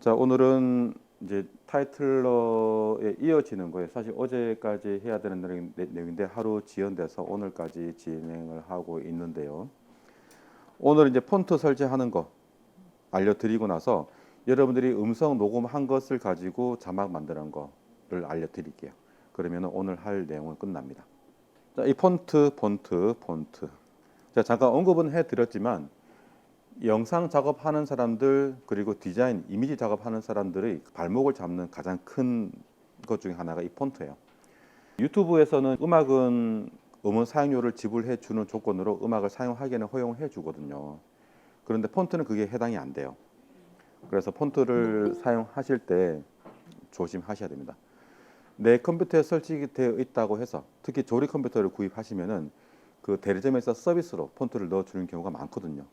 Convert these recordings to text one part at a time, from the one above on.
자, 오늘은 이제 타이틀러에 이어지는 거예요. 사실 어제까지 해야 되는 내용인데 하루 지연돼서 오늘까지 진행을 하고 있는데요. 오늘 이제 폰트 설치하는 거 알려드리고 나서 여러분들이 음성 녹음한 것을 가지고 자막 만드는 거를 알려드릴게요. 그러면 오늘 할 내용은 끝납니다. 자, 이 폰트. 자, 잠깐 언급은 해드렸지만 영상 작업하는 사람들 그리고 디자인, 이미지 작업하는 사람들의 발목을 잡는 가장 큰 것 중에 하나가 이 폰트예요. 유튜브에서는 음악은 음원 사용료를 지불해 주는 조건으로 음악을 사용하기에는 허용해 주거든요. 그런데 폰트는 그게 해당이 안 돼요. 그래서 폰트를 사용하실 때 조심하셔야 됩니다. 내 컴퓨터에 설치되어 있다고 해서 특히 조립 컴퓨터를 구입하시면은 그 대리점에서 서비스로 폰트를 넣어주는 경우가 많거든요.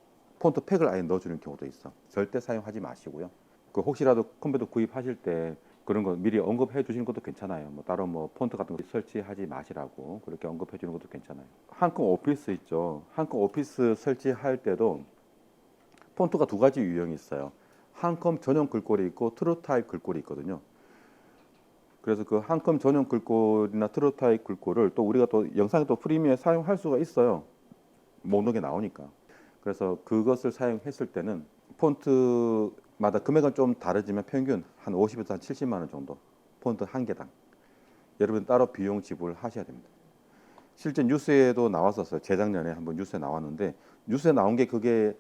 폰트 팩을 아예 넣어주는 경우도 있어. 절대 사용하지 마시고요. 그 혹시라도 컴퓨터 구입하실 때 그런 거 미리 언급해 주시는 것도 괜찮아요. 뭐 따로 뭐 폰트 같은 거 설치하지 마시라고 그렇게 언급해 주는 것도 괜찮아요. 한컴 오피스 있죠. 한컴 오피스 설치할 때도 폰트가 두 가지 유형이 있어요. 한컴 전용 글꼴이 있고 트루 타입 글꼴이 있거든요. 그래서 그 한컴 전용 글꼴이나 트루 타입 글꼴을 또 우리가 또 영상에 또 프리미어에 사용할 수가 있어요. 목록에 나오니까. 그래서 그것을 사용했을 때는 폰트마다 금액은 좀 다르지만 평균 한 50에서 한 70만 원 정도 폰트 한 개당 여러분 따로 비용 지불하셔야 됩니다. 실제 뉴스에도 나왔었어요. 재작년에 한번 뉴스에 나왔는데 뉴스에 나온 게 그게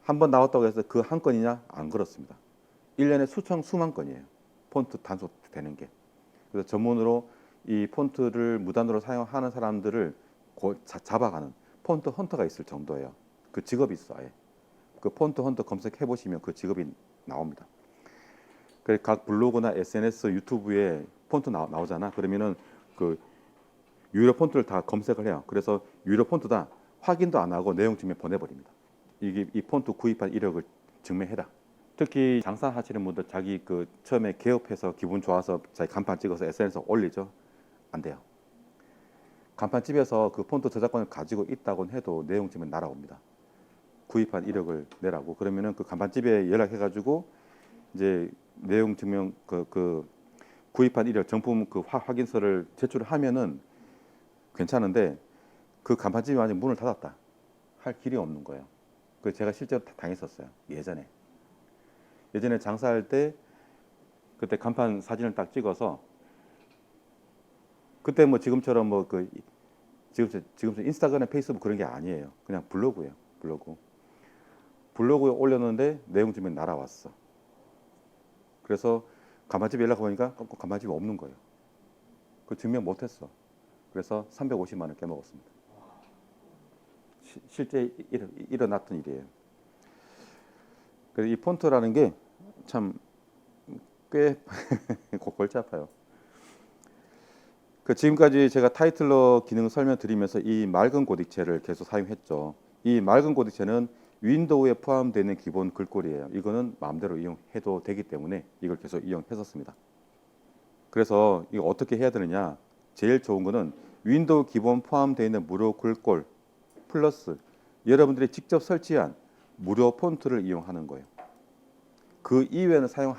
한 번 나왔다고 해서 그 한 건이냐? 안 그렇습니다. 1년에 수만 건이에요. 폰트 단속되는 게. 그래서 전문으로 이 폰트를 무단으로 사용하는 사람들을 잡아가는 폰트 헌터가 있을 정도예요. 그 직업이 있어 아예. 그 폰트 헌터 검색해 보시면 그 직업이 나옵니다. 그래서 각 블로그나 SNS, 유튜브에 폰트 나오잖아. 그러면은 그 유료 폰트를 다 검색을 해요. 그래서 유료 폰트다 확인도 안 하고 내용 증명 보내버립니다. 이게 이 폰트 구입한 이력을 증명해라. 특히 장사하시는 분들 자기 그 처음에 개업해서 기분 좋아서 자기 간판 찍어서 SNS에 올리죠. 안 돼요. 간판집에서 그 폰트 저작권을 가지고 있다고 해도 내용 증명 날아옵니다. 구입한 이력을 내라고. 그러면은 그 간판집에 연락해가지고 이제 내용 증명 그 구입한 이력 정품 그 확인서를 제출하면은 괜찮은데 그 간판집이 만약 문을 닫았다 할 길이 없는 거예요. 그 제가 실제로 당했었어요. 예전에 장사할 때 그때 간판 사진을 딱 찍어서 그때 뭐 지금처럼 뭐 그 지금 인스타그램, 페이스북 그런 게 아니에요. 그냥 블로그예요. 블로그에 올렸는데 내용 증명 날아왔어. 그래서 간판집에 연락 보니까 간판집이 없는 거예요. 그 증명 못했어. 그래서 350만 원 깨먹었습니다. 실제 일어났던 일이에요. 그래서 이 폰트라는 게 참 꽤 골치 아파요. 그 지금까지 제가 타이틀러 기능을 설명드리면서 이 맑은 고딕체를 계속 사용했죠. 이 맑은 고딕체는 윈도우에 포함되어 있는 기본 글꼴이에요. 이거는 마음대로 이용해도 되기 때문에 이걸 계속 이용했었습니다. 그래서 이거 어떻게 해야 되느냐? 제일 좋은 거는 윈도우 기본 포함되어 있는 무료 글꼴 플러스 여러분들이 직접 설치한 무료 폰트를 이용하는 거예요. 그 이외에는 사용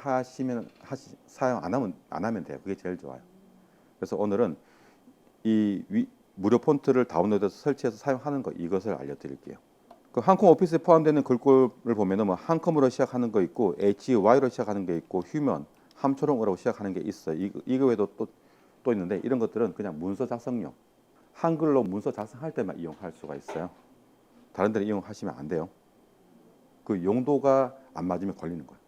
안 하면 돼요. 그게 제일 좋아요. 그래서 오늘은 이 무료 폰트를 다운로드해서 설치해서 사용하는 거 이것을 알려드릴게요. 그 한컴 오피스에 포함되는 글꼴을 보면은 뭐 한컴으로 시작하는 거 있고 HY로 시작하는 게 있고 휴먼, 함초롱으로 시작하는 게 있어요. 이거 외에도 또 있는데 이런 것들은 그냥 문서 작성용, 한글로 문서 작성할 때만 이용할 수가 있어요. 다른 데는 이용하시면 안 돼요. 그 용도가 안 맞으면 걸리는 거예요.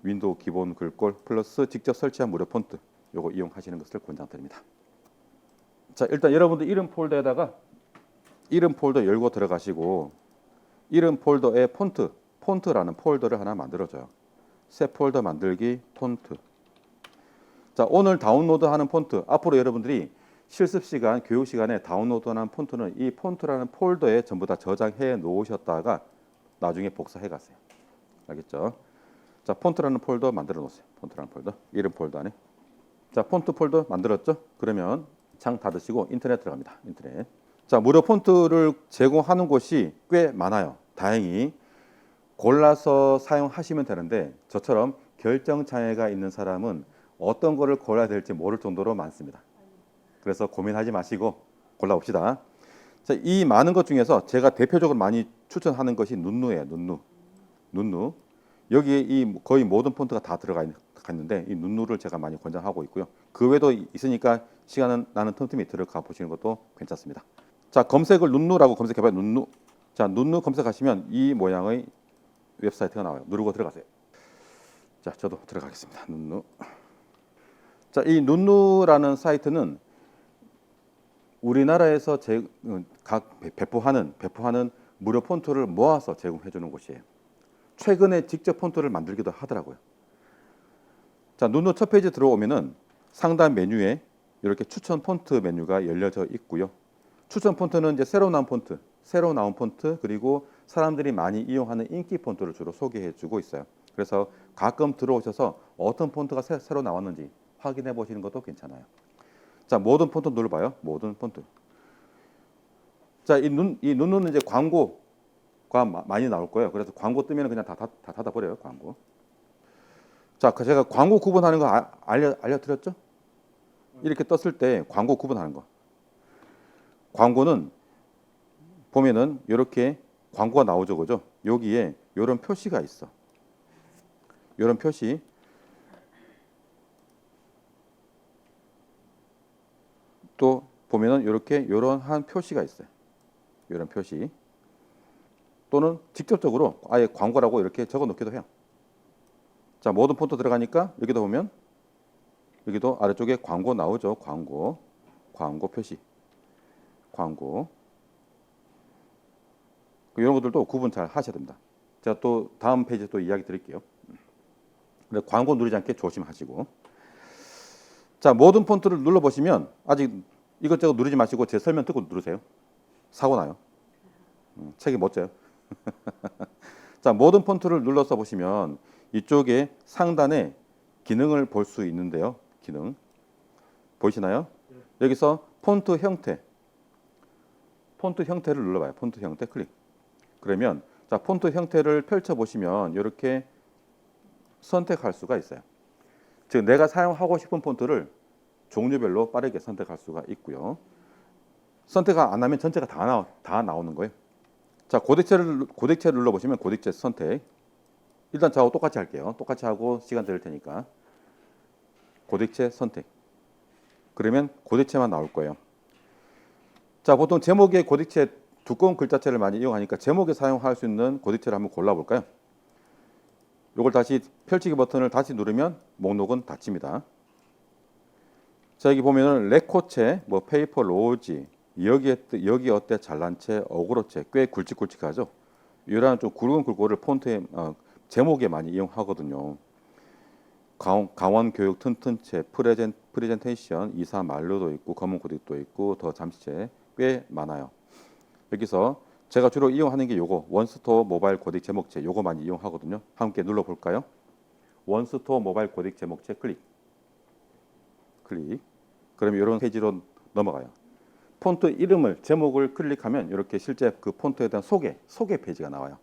윈도우 기본 글꼴 플러스 직접 설치한 무료 폰트 요거 이용하시는 것을 권장드립니다. 자, 일단 여러분들 이름 폴더에다가 이름 폴더 열고 들어가시고 이름 폴더에 폰트라는 폴더를 하나 만들어줘요. 새 폴더 만들기 폰트. 자, 오늘 다운로드하는 폰트 앞으로 여러분들이 실습 시간, 교육 시간에 다운로드하는 폰트는 이 폰트라는 폴더에 전부 다 저장해 놓으셨다가 나중에 복사해 가세요. 알겠죠? 자, 폰트라는 폴더 만들어 놓으세요. 폰트라는 폴더, 이름 폴더 안에. 자, 폰트 폴더 만들었죠? 그러면 창 닫으시고 인터넷 들어갑니다. 인터넷. 자, 무료 폰트를 제공하는 곳이 꽤 많아요. 다행히 골라서 사용하시면 되는데 저처럼 결정장애가 있는 사람은 어떤 거를 골라야 될지 모를 정도로 많습니다. 그래서 고민하지 마시고 골라봅시다. 자, 이 많은 것 중에서 제가 대표적으로 많이 추천하는 것이 눈누예요. 눈누. 여기에 이 거의 모든 폰트가 다 들어가 있는데 이 눈누를 제가 많이 권장하고 있고요. 그 외에도 있으니까 시간은 나는 틈틈이 들어가 보시는 것도 괜찮습니다. 자, 검색을 눈누라고 검색해봐요. 눈누. 자, 눈누 검색하시면 이 모양의 웹사이트가 나와요. 누르고 들어가세요. 자, 저도 들어가겠습니다. 눈누. 자, 이 눈누라는 사이트는 우리나라에서 각 배포하는 무료 폰트를 모아서 제공해 주는 곳이에요. 최근에 직접 폰트를 만들기도 하더라고요. 자, 눈누 첫 페이지 들어오면은 상단 메뉴에 이렇게 추천 폰트 메뉴가 열려져 있고요. 추천 폰트는 이제 새로 나온 폰트 그리고 사람들이 많이 이용하는 인기 폰트를 주로 소개해 주고 있어요. 그래서 가끔 들어오셔서 어떤 폰트가 새로 나왔는지 확인해 보시는 것도 괜찮아요. 자, 모든 폰트 눌러봐요. 모든 폰트. 자, 이 눈누는 이제 광고가 많이 나올 거예요. 그래서 광고 뜨면 그냥 다 닫아버려요. 광고. 자, 제가 광고 구분하는 거 알려드렸죠? 이렇게 떴을 때 광고 구분하는 거. 광고는 보면은 이렇게 광고가 나오죠, 그죠? 여기에 이런 표시가 있어. 이런 표시. 또 보면은 이렇게 이런 한 표시가 있어요. 이런 표시. 또는 직접적으로 아예 광고라고 이렇게 적어 놓기도 해요. 자, 모든 폰트 들어가니까 여기도 보면 여기도 아래쪽에 광고 나오죠. 광고 표시. 광고. 이런 것들도 구분 잘 하셔야 됩니다. 제가 또 다음 페이지에 또 이야기 드릴게요. 광고 누르지 않게 조심하시고. 자, 모든 폰트를 눌러보시면 아직 이것저것 누르지 마시고 제 설명 듣고 누르세요. 사고 나요. 책이 멋져요. 자, 모든 폰트를 눌러서 보시면 이쪽에 상단에 기능을 볼 수 있는데요. 기능 보이시나요? 여기서 폰트 형태를 눌러봐요. 폰트 형태 클릭. 그러면 자, 폰트 형태를 펼쳐 보시면 이렇게 선택할 수가 있어요. 즉 내가 사용하고 싶은 폰트를 종류별로 빠르게 선택할 수가 있고요. 선택 안 하면 전체가 다 나오는 거예요. 자, 고딕체를 눌러보시면 고딕체 선택. 일단 저하고 똑같이 할게요. 똑같이 하고 시간 드릴 테니까. 고딕체 선택. 그러면 고딕체만 나올 거예요. 자, 보통 제목에 고딕체 두꺼운 글자체를 많이 이용하니까 제목에 사용할 수 있는 고딕체를 한번 골라볼까요? 이걸 다시 펼치기 버튼을 다시 누르면 목록은 닫힙니다. 자, 여기 보면은 레코체, 뭐 페이퍼 로지, 여기 어때 잘난 채, 어그로체 꽤 굵직굵직하죠. 이런 좀 굵은 글꼴을 폰트에 제목에 많이 이용하거든요. 강원 교육 튼튼체, 프레젠테이션, 이사 만료도 있고 검은 코딕도 있고 더 잠시체 꽤 많아요. 여기서 제가 주로 이용하는 게 요거 원스토어 모바일 고딕 제목체 요거 많이 이용하거든요. 함께 눌러볼까요? 원스토어 모바일 고딕 제목체 클릭. 그러면 이런 페이지로 넘어가요. 폰트 이름을 제목을 클릭하면 이렇게 실제 그 폰트에 대한 소개 페이지가 나와요.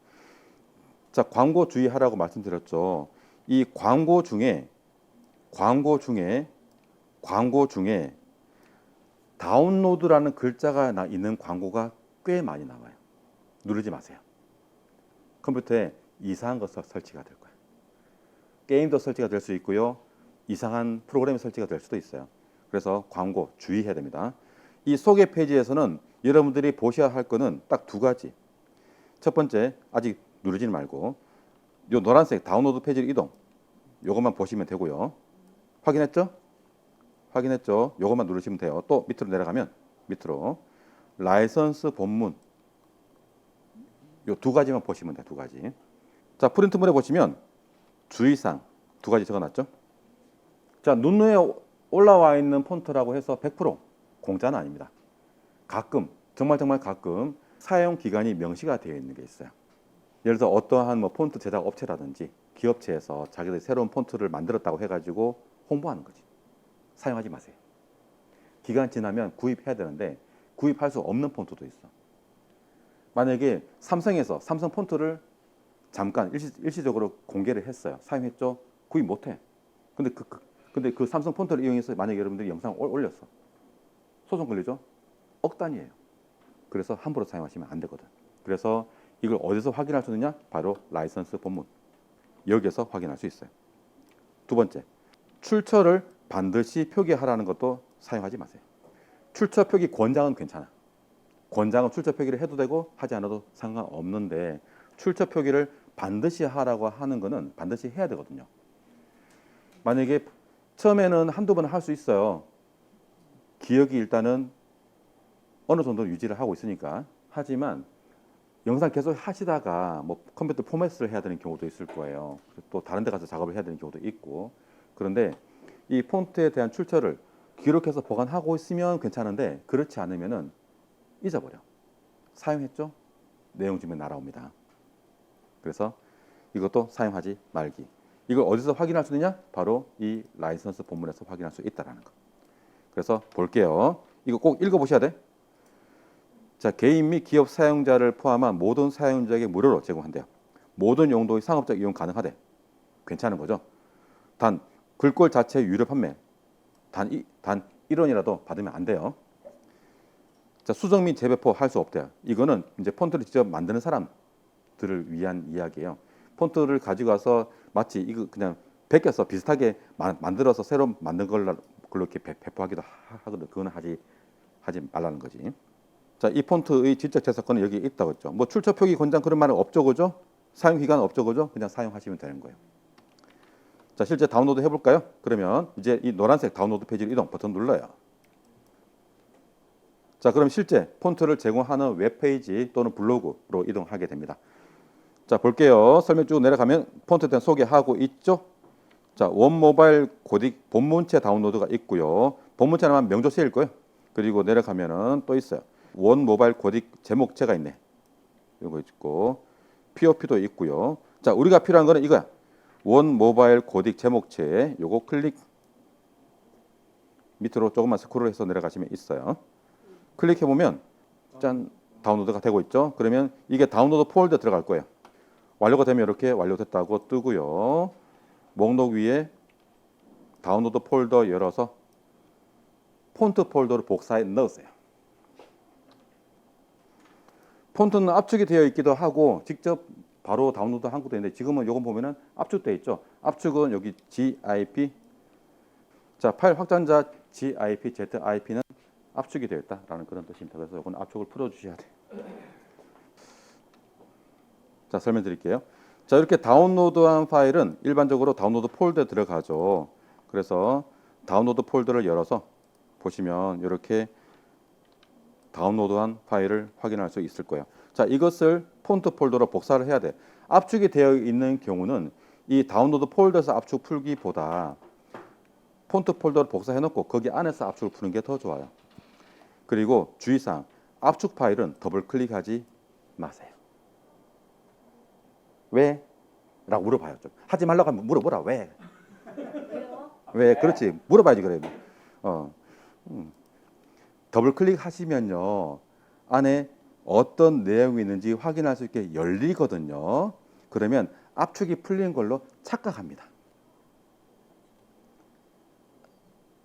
자, 광고 주의하라고 말씀드렸죠. 이 광고 중에 다운로드라는 글자가 있는 광고가 꽤 많이 나와요. 누르지 마세요. 컴퓨터에 이상한 거 설치가 될 거예요. 게임도 설치가 될 수 있고요. 이상한 프로그램이 설치가 될 수도 있어요. 그래서 광고 주의해야 됩니다. 이 소개 페이지에서는 여러분들이 보셔야 할 거는 딱 두 가지. 첫 번째, 아직 누르지 말고 요 노란색 다운로드 페이지로 이동. 요것만 보시면 되고요. 확인했죠? 요것만 누르시면 돼요. 또 밑으로 내려가면 밑으로 라이선스 본문 요 두 가지만 보시면 돼요. 두 가지. 자, 프린트물에 보시면 주의사항 두 가지 적어놨죠? 자, 눈누에 올라와 있는 폰트라고 해서 100% 공짜는 아닙니다. 가끔 정말 가끔 사용 기간이 명시가 되어 있는 게 있어요. 예를 들어 어떠한 뭐 폰트 제작 업체라든지 기업체에서 자기들이 새로운 폰트를 만들었다고 해가지고 홍보하는 거지. 사용하지 마세요. 기간 지나면 구입해야 되는데 구입할 수 없는 폰트도 있어. 만약에 삼성 폰트를 잠깐 일시적으로 공개를 했어요. 사용했죠? 구입 못해. 근데 그 삼성 폰트를 이용해서 만약에 여러분들이 영상을 올렸어. 소송 걸리죠? 억 단위예요. 그래서 함부로 사용하시면 안 되거든. 그래서 이걸 어디서 확인할 수 있느냐? 바로 라이선스 본문. 여기에서 확인할 수 있어요. 두 번째, 출처를 반드시 표기하라는 것도 사용하지 마세요. 출처 표기 권장은 괜찮아. 권장은 출처 표기를 해도 되고 하지 않아도 상관없는데 출처 표기를 반드시 하라고 하는 거는 반드시 해야 되거든요. 만약에 처음에는 한두 번 할 수 있어요. 기억이 일단은 어느 정도 유지를 하고 있으니까. 하지만 영상 계속 하시다가 뭐 컴퓨터 포맷을 해야 되는 경우도 있을 거예요. 또 다른 데 가서 작업을 해야 되는 경우도 있고. 그런데 이 폰트에 대한 출처를 기록해서 보관하고 있으면 괜찮은데 그렇지 않으면은 잊어버려. 사용했죠? 내용 증명 날아옵니다. 그래서 이것도 사용하지 말기. 이걸 어디서 확인할 수 있느냐? 바로 이 라이선스 본문에서 확인할 수 있다는 거. 그래서 볼게요. 이거 꼭 읽어보셔야 돼. 자, 개인 및 기업 사용자를 포함한 모든 사용자에게 무료로 제공한대요. 모든 용도의 상업적 이용 가능하대. 괜찮은 거죠? 단 글꼴 자체 유료 판매 단 1원이라도 받으면 안 돼요. 자, 수정 및 재배포 할 수 없대요. 이거는 이제 폰트를 직접 만드는 사람들을 위한 이야기예요. 폰트를 가지고 와서 마치 이거 그냥 베껴서 비슷하게 만들어서 새로 만든 걸로 이렇게 배포하기도 하거든. 그거는 하지 말라는 거지. 자, 이 폰트의 지적 재산권은 여기 있다고 했죠. 뭐 출처 표기 권장 그런 말은 없죠, 그죠? 사용 기간 없죠, 그죠? 그냥 사용하시면 되는 거예요. 자, 실제 다운로드 해볼까요? 그러면 이제 이 노란색 다운로드 페이지를 이동 버튼 눌러요. 자, 그럼 실제 폰트를 제공하는 웹페이지 또는 블로그로 이동하게 됩니다. 자, 볼게요. 설명 쭉 내려가면 폰트에 대한 소개하고 있죠. 자, 원 모바일 고딕 본문체 다운로드가 있고요. 본문체는 아마 명조세일 거예요. 그리고 내려가면은 또 있어요. 원 모바일 고딕 제목체가 있네. 이거 있고 POP도 있고요. 자, 우리가 필요한 거는 이거야. 원 모바일 고딕 제목체. 요거 클릭 밑으로 조금만 스크롤해서 내려가시면 있어요. 클릭해 보면 짠 다운로드가 되고 있죠. 그러면 이게 다운로드 폴더에 들어갈 거예요. 완료가 되면 이렇게 완료됐다고 뜨고요. 목록 위에 다운로드 폴더 열어서 폰트 폴더를 복사해 넣으세요. 폰트는 압축이 되어 있기도 하고 직접 바로 다운로드 한 것도 있는데 지금은 요거 보면은 압축되어 있죠. 압축은 여기 zip. 자, 파일 확장자 zip, zip는 압축이 되어 있다라는 그런 뜻입니다. 그래서 이건 압축을 풀어주셔야 돼요. 자, 설명드릴게요. 자, 이렇게 다운로드한 파일은 일반적으로 다운로드 폴더에 들어가죠. 그래서 다운로드 폴더를 열어서 보시면 이렇게 다운로드한 파일을 확인할 수 있을 거예요. 자, 이것을 폰트 폴더로 복사를 해야 돼. 압축이 되어 있는 경우는 이 다운로드 폴더에서 압축 풀기보다 폰트 폴더를 복사해 놓고 거기 안에서 압축을 푸는 게 더 좋아요. 그리고 주의사항, 압축 파일은 더블 클릭하지 마세요. 왜? 라고 물어봐요. 좀. 하지 말라고 하면 물어보라. 왜? 왜? 그렇지. 물어봐야지 그래. 더블 클릭하시면요. 안에 어떤 내용이 있는지 확인할 수 있게 열리거든요. 그러면 압축이 풀린 걸로 착각합니다.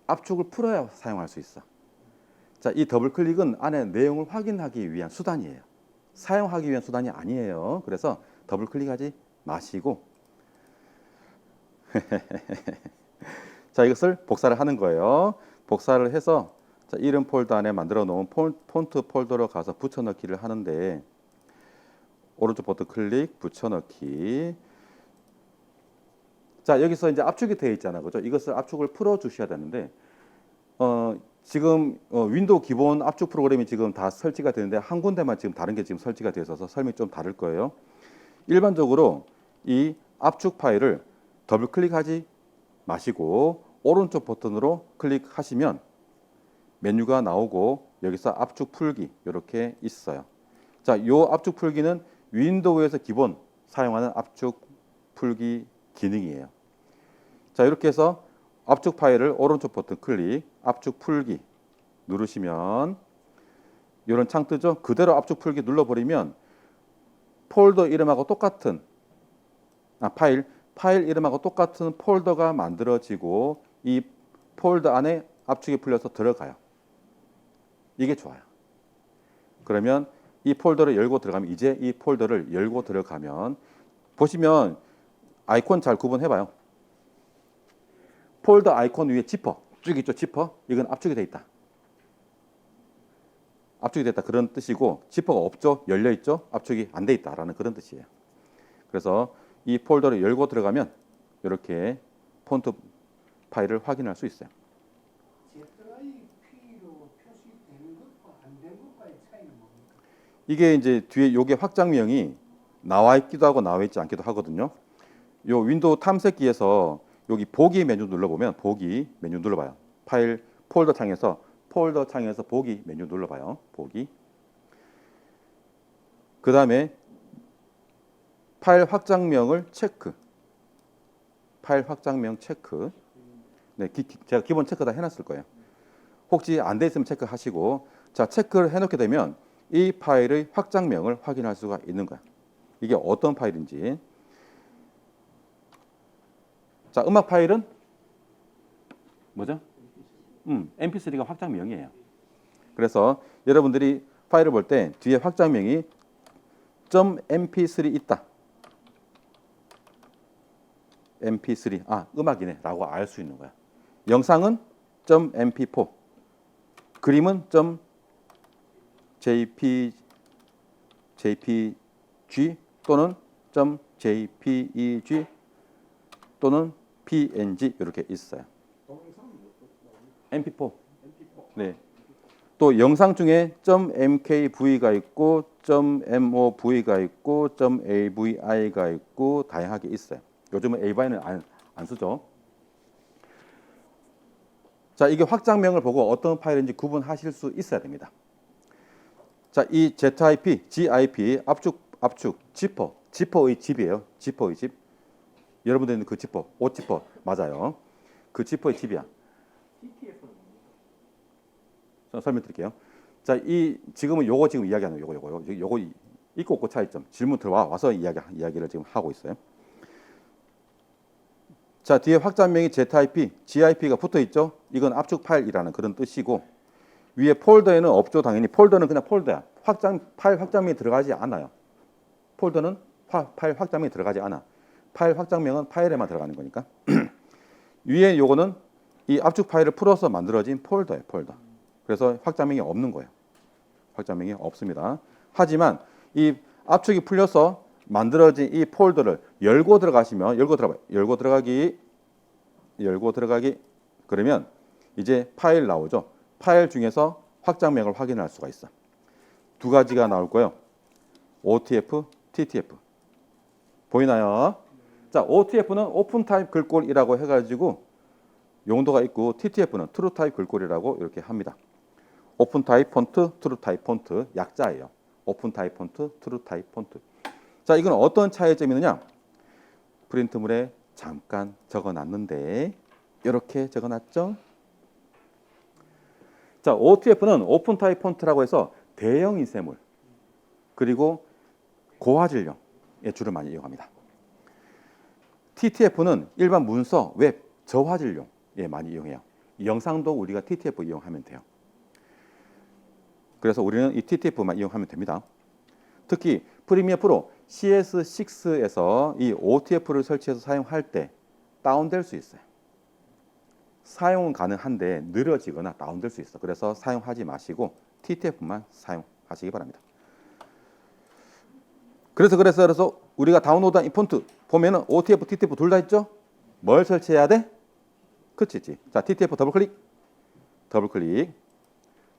압축을 풀어야 사용할 수 있어. 자, 이 더블 클릭은 안에 내용을 확인하기 위한 수단이에요. 사용하기 위한 수단이 아니에요. 그래서 더블 클릭하지 마시고 자, 이것을 복사를 하는 거예요. 복사를 해서 자, 이름 폴더 안에 만들어 놓은 폰트 폴더로 가서 붙여넣기를 하는데 오른쪽 버튼 클릭, 붙여넣기. 자, 여기서 이제 압축이 되어 있잖아요. 그죠? 이것을 압축을 풀어 주셔야 되는데 지금 윈도우 기본 압축 프로그램이 지금 다 설치가 되는데 한 군데만 지금 다른 게 지금 설치가 되어 있어서 설명이 좀 다를 거예요. 일반적으로 이 압축 파일을 더블 클릭하지 마시고 오른쪽 버튼으로 클릭하시면 메뉴가 나오고 여기서 압축 풀기 이렇게 있어요. 자, 요 압축 풀기는 윈도우에서 기본 사용하는 압축 풀기 기능이에요. 자, 이렇게 해서 압축 파일을 오른쪽 버튼 클릭, 압축 풀기 누르시면 이런 창 뜨죠? 그대로 압축 풀기 눌러버리면 폴더 이름하고 똑같은 파일 파일 이름하고 똑같은 폴더가 만들어지고 이 폴더 안에 압축이 풀려서 들어가요. 이게 좋아요. 그러면 이 폴더를 열고 들어가면 이제 이 폴더를 열고 들어가면 보시면 아이콘 잘 구분해봐요. 폴더 아이콘 위에 지퍼 쭉 있죠. 지퍼. 이건 압축이 돼 있다. 압축이 됐다 그런 뜻이고 지퍼가 없죠. 열려 있죠. 압축이 안 돼 있다라는 그런 뜻이에요. 그래서 이 폴더를 열고 들어가면 이렇게 폰트 파일을 확인할 수 있어요. ZIP로 표시되는 것과 안 된 것과의 차이는 뭡니까? 이게 이제 뒤에 요게 확장명이 나와 있기도 하고 나와 있지 않기도 하거든요. 요 윈도우 탐색기에서 여기 보기 메뉴 눌러보면 보기 메뉴 눌러봐요. 파일 폴더 창에서 보기 메뉴 눌러봐요. 보기. 그 다음에 파일 확장명을 체크. 파일 확장명 체크. 네, 제가 기본 체크 다 해놨을 거예요. 혹시 안 돼 있으면 체크하시고, 자 체크를 해놓게 되면 이 파일의 확장명을 확인할 수가 있는 거야. 이게 어떤 파일인지. 자, 음악 파일은 뭐죠? mp3가 확장명이에요. 그래서 여러분들이 파일을 볼 때 뒤에 확장명이 .mp3 있다. mp3, 음악이네 라고 알 수 있는 거야. 영상은 .mp4, 그림은 .jpg 또는 .jpeg 또는 png 이렇게 있어요. mp4. 네. 또 영상 중에 .mkv가 있고 .mov가 있고 .avi가 있고 다양하게 있어요. 요즘은 avi는 안 쓰죠. 자, 이게 확장명을 보고 어떤 파일인지 구분하실 수 있어야 됩니다. 자, 이 ZIP, GIP, 압축, 지퍼의 집이에요. 지퍼의 집. 여러분들은 그 지퍼, 옷 지퍼 맞아요. 그 지퍼의 집이야. 설명드릴게요. 자, 지금은 요거 지금 이야기하는 요거 있고 없고 차이점. 질문 들어와서 이야기를 지금 하고 있어요. 자, 뒤에 확장명이 ZIP, GIP가 붙어 있죠. 이건 압축 파일이라는 그런 뜻이고 위에 폴더에는 없죠. 당연히 폴더는 그냥 폴더야. 파일 확장명이 들어가지 않아요. 폴더는 파일 확장명이 들어가지 않아. 파일 확장명은 파일에만 들어가는 거니까. 위에 요거는 이 압축 파일을 풀어서 만들어진 폴더예요. 폴더. 그래서 확장명이 없는 거예요. 확장명이 없습니다. 하지만 이 압축이 풀려서 만들어진 이 폴더를 열고 들어가시면 열고 들어가기 그러면 이제 파일 나오죠. 파일 중에서 확장명을 확인할 수가 있어. 두 가지가 나올 거예요. OTF, TTF. 보이나요? 자, OTF는 오픈 타입 글꼴이라고 해가지고 용도가 있고 TTF는 트루 타입 글꼴이라고 이렇게 합니다. 오픈 타입 폰트, 트루 타입 폰트 약자예요. 오픈 타입 폰트, 트루 타입 폰트. 자, 이건 어떤 차이점이 있느냐? 프린트물에 잠깐 적어놨는데 이렇게 적어놨죠? 자, OTF는 오픈 타입 폰트라고 해서 대형 인쇄물 그리고 고화질용에 주로 많이 이용합니다. TTF는 일반 문서, 웹, 저화질용에 많이 이용해요. 영상도 우리가 TTF 이용하면 돼요. 그래서 우리는 이 TTF만 이용하면 됩니다. 특히 프리미어 프로 CS6에서 이 OTF를 설치해서 사용할 때 다운될 수 있어요. 사용은 가능한데 느려지거나 다운될 수 있어. 그래서 사용하지 마시고 TTF만 사용하시기 바랍니다. 그래서 우리가 다운로드한 이 폰트 보면은 OTF, TTF 둘 다 있죠? 뭘 설치해야 돼? 그치. 자, TTF 더블클릭.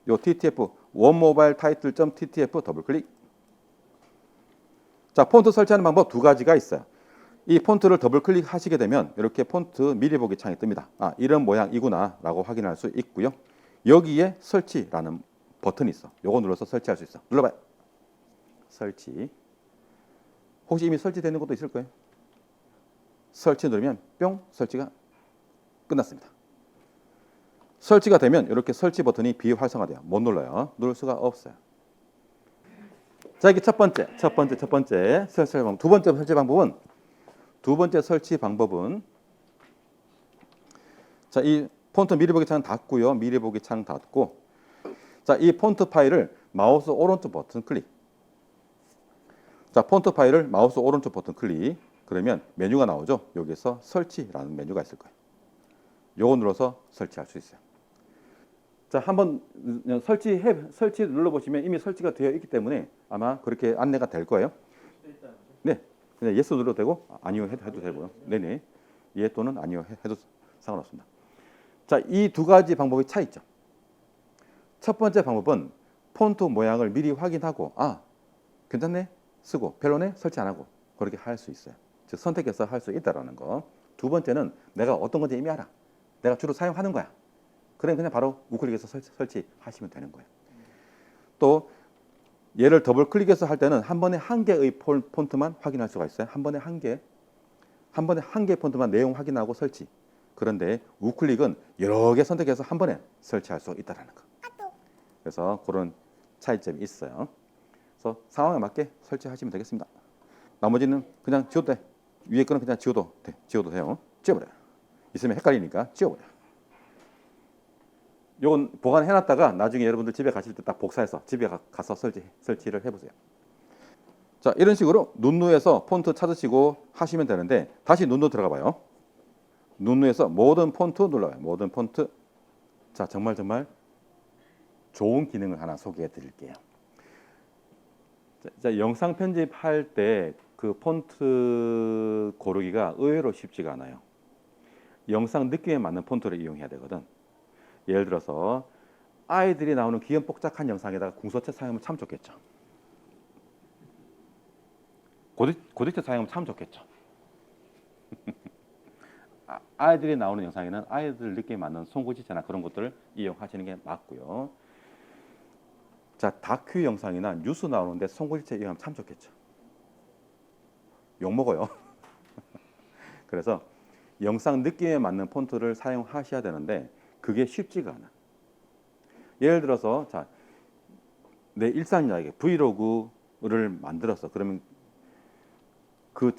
요 TTF 원모바일 타이틀 .ttf 더블클릭. 자, 폰트 설치하는 방법 두 가지가 있어요. 이 폰트를 더블클릭 하시게 되면 이렇게 폰트 미리 보기 창이 뜹니다. 이런 모양이구나 라고 확인할 수 있고요. 여기에 설치라는 버튼이 있어. 요거 눌러서 설치할 수 있어. 눌러봐요. 설치. 혹시 이미 설치되는 것도 있을 거예요. 설치 누르면 뿅 설치가 끝났습니다. 설치가 되면 이렇게 설치 버튼이 비활성화돼요. 못 눌러요. 누를 수가 없어요. 자, 이게 첫 번째 설치 방법. 두 번째 설치 방법은 두 번째 설치 방법은 자, 이 폰트 미리 보기 창 닫고요. 미리 보기 창 닫고 자, 이 폰트 파일을 마우스 오른쪽 버튼 클릭. 자, 폰트 파일을 마우스 오른쪽 버튼 클릭. 그러면 메뉴가 나오죠. 여기서 설치라는 메뉴가 있을 거예요. 요거 눌러서 설치할 수 있어요. 자, 한번 설치 눌러보시면 이미 설치가 되어 있기 때문에 아마 그렇게 안내가 될 거예요. 네, 그냥 예스 눌러도 되고 아니요 해도 되고요. 네네, 예 또는 아니요 해도 상관없습니다. 자, 이 두 가지 방법이 차이점. 첫 번째 방법은 폰트 모양을 미리 확인하고 괜찮네 쓰고 별로네 설치 안 하고 그렇게 할 수 있어요. 즉 선택해서 할 수 있다라는 거. 두 번째는 내가 어떤 건지 이미 알아. 내가 주로 사용하는 거야. 그럼 그냥 바로 우클릭해서 설치하시면 되는 거예요. 또 얘를 더블 클릭해서 할 때는 한 번에 한 개의 폰트만 확인할 수가 있어요. 한 번에 한 개 폰트만 내용 확인하고 설치. 그런데 우클릭은 여러 개 선택해서 한 번에 설치할 수 있다라는 거. 그래서 그런 차이점이 있어요. 그래서 상황에 맞게 설치하시면 되겠습니다. 나머지는 그냥 지워도 돼. 위에 거는 그냥 지워도 돼요. 지워버려. 있으면 헷갈리니까 지워버려. 요건 보관해놨다가 나중에 여러분들 집에 가실 때 딱 복사해서 집에 가서 설치를 해보세요. 자, 이런 식으로 눈누에서 폰트 찾으시고 하시면 되는데 다시 눈누 들어가 봐요. 눈누에서 모든 폰트 눌러요. 모든 폰트. 자, 정말 좋은 기능을 하나 소개해 드릴게요. 자, 영상 편집할 때 그 폰트 고르기가 의외로 쉽지가 않아요. 영상 느낌에 맞는 폰트를 이용해야 되거든. 예를 들어서 아이들이 나오는 귀염 뽀짝한 영상에다가 궁서체 사용하면 참 좋겠죠. 고딕체 사용하면 참 좋겠죠. 아이들이 나오는 영상에는 아이들 느낌에 맞는 손고지체나 그런 것들을 이용하시는 게 맞고요. 자, 다큐 영상이나 뉴스 나오는데 손고지체 이용하면 참 좋겠죠. 욕먹어요. 그래서 영상 느낌에 맞는 폰트를 사용하셔야 되는데 그게 쉽지가 않아. 예를 들어서 자, 내 일상 이야기 브이로그를 만들었어. 그러면 그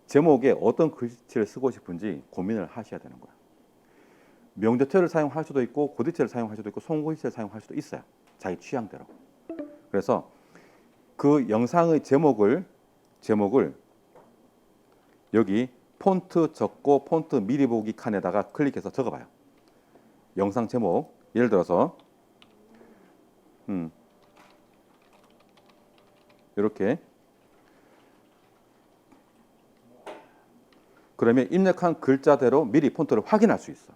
제목에 어떤 글씨를 쓰고 싶은지 고민을 하셔야 되는 거야. 명대체를 사용할 수도 있고 고딕체를 사용할 수도 있고 손고딕체를 사용할 수도 있어요. 자기 취향대로. 그래서 그 영상의 제목을 여기 폰트 적고 폰트 미리 보기 칸에다가 클릭해서 적어봐요. 영상 제목 예를 들어서 이렇게 그러면 입력한 글자대로 미리 폰트를 확인할 수 있어.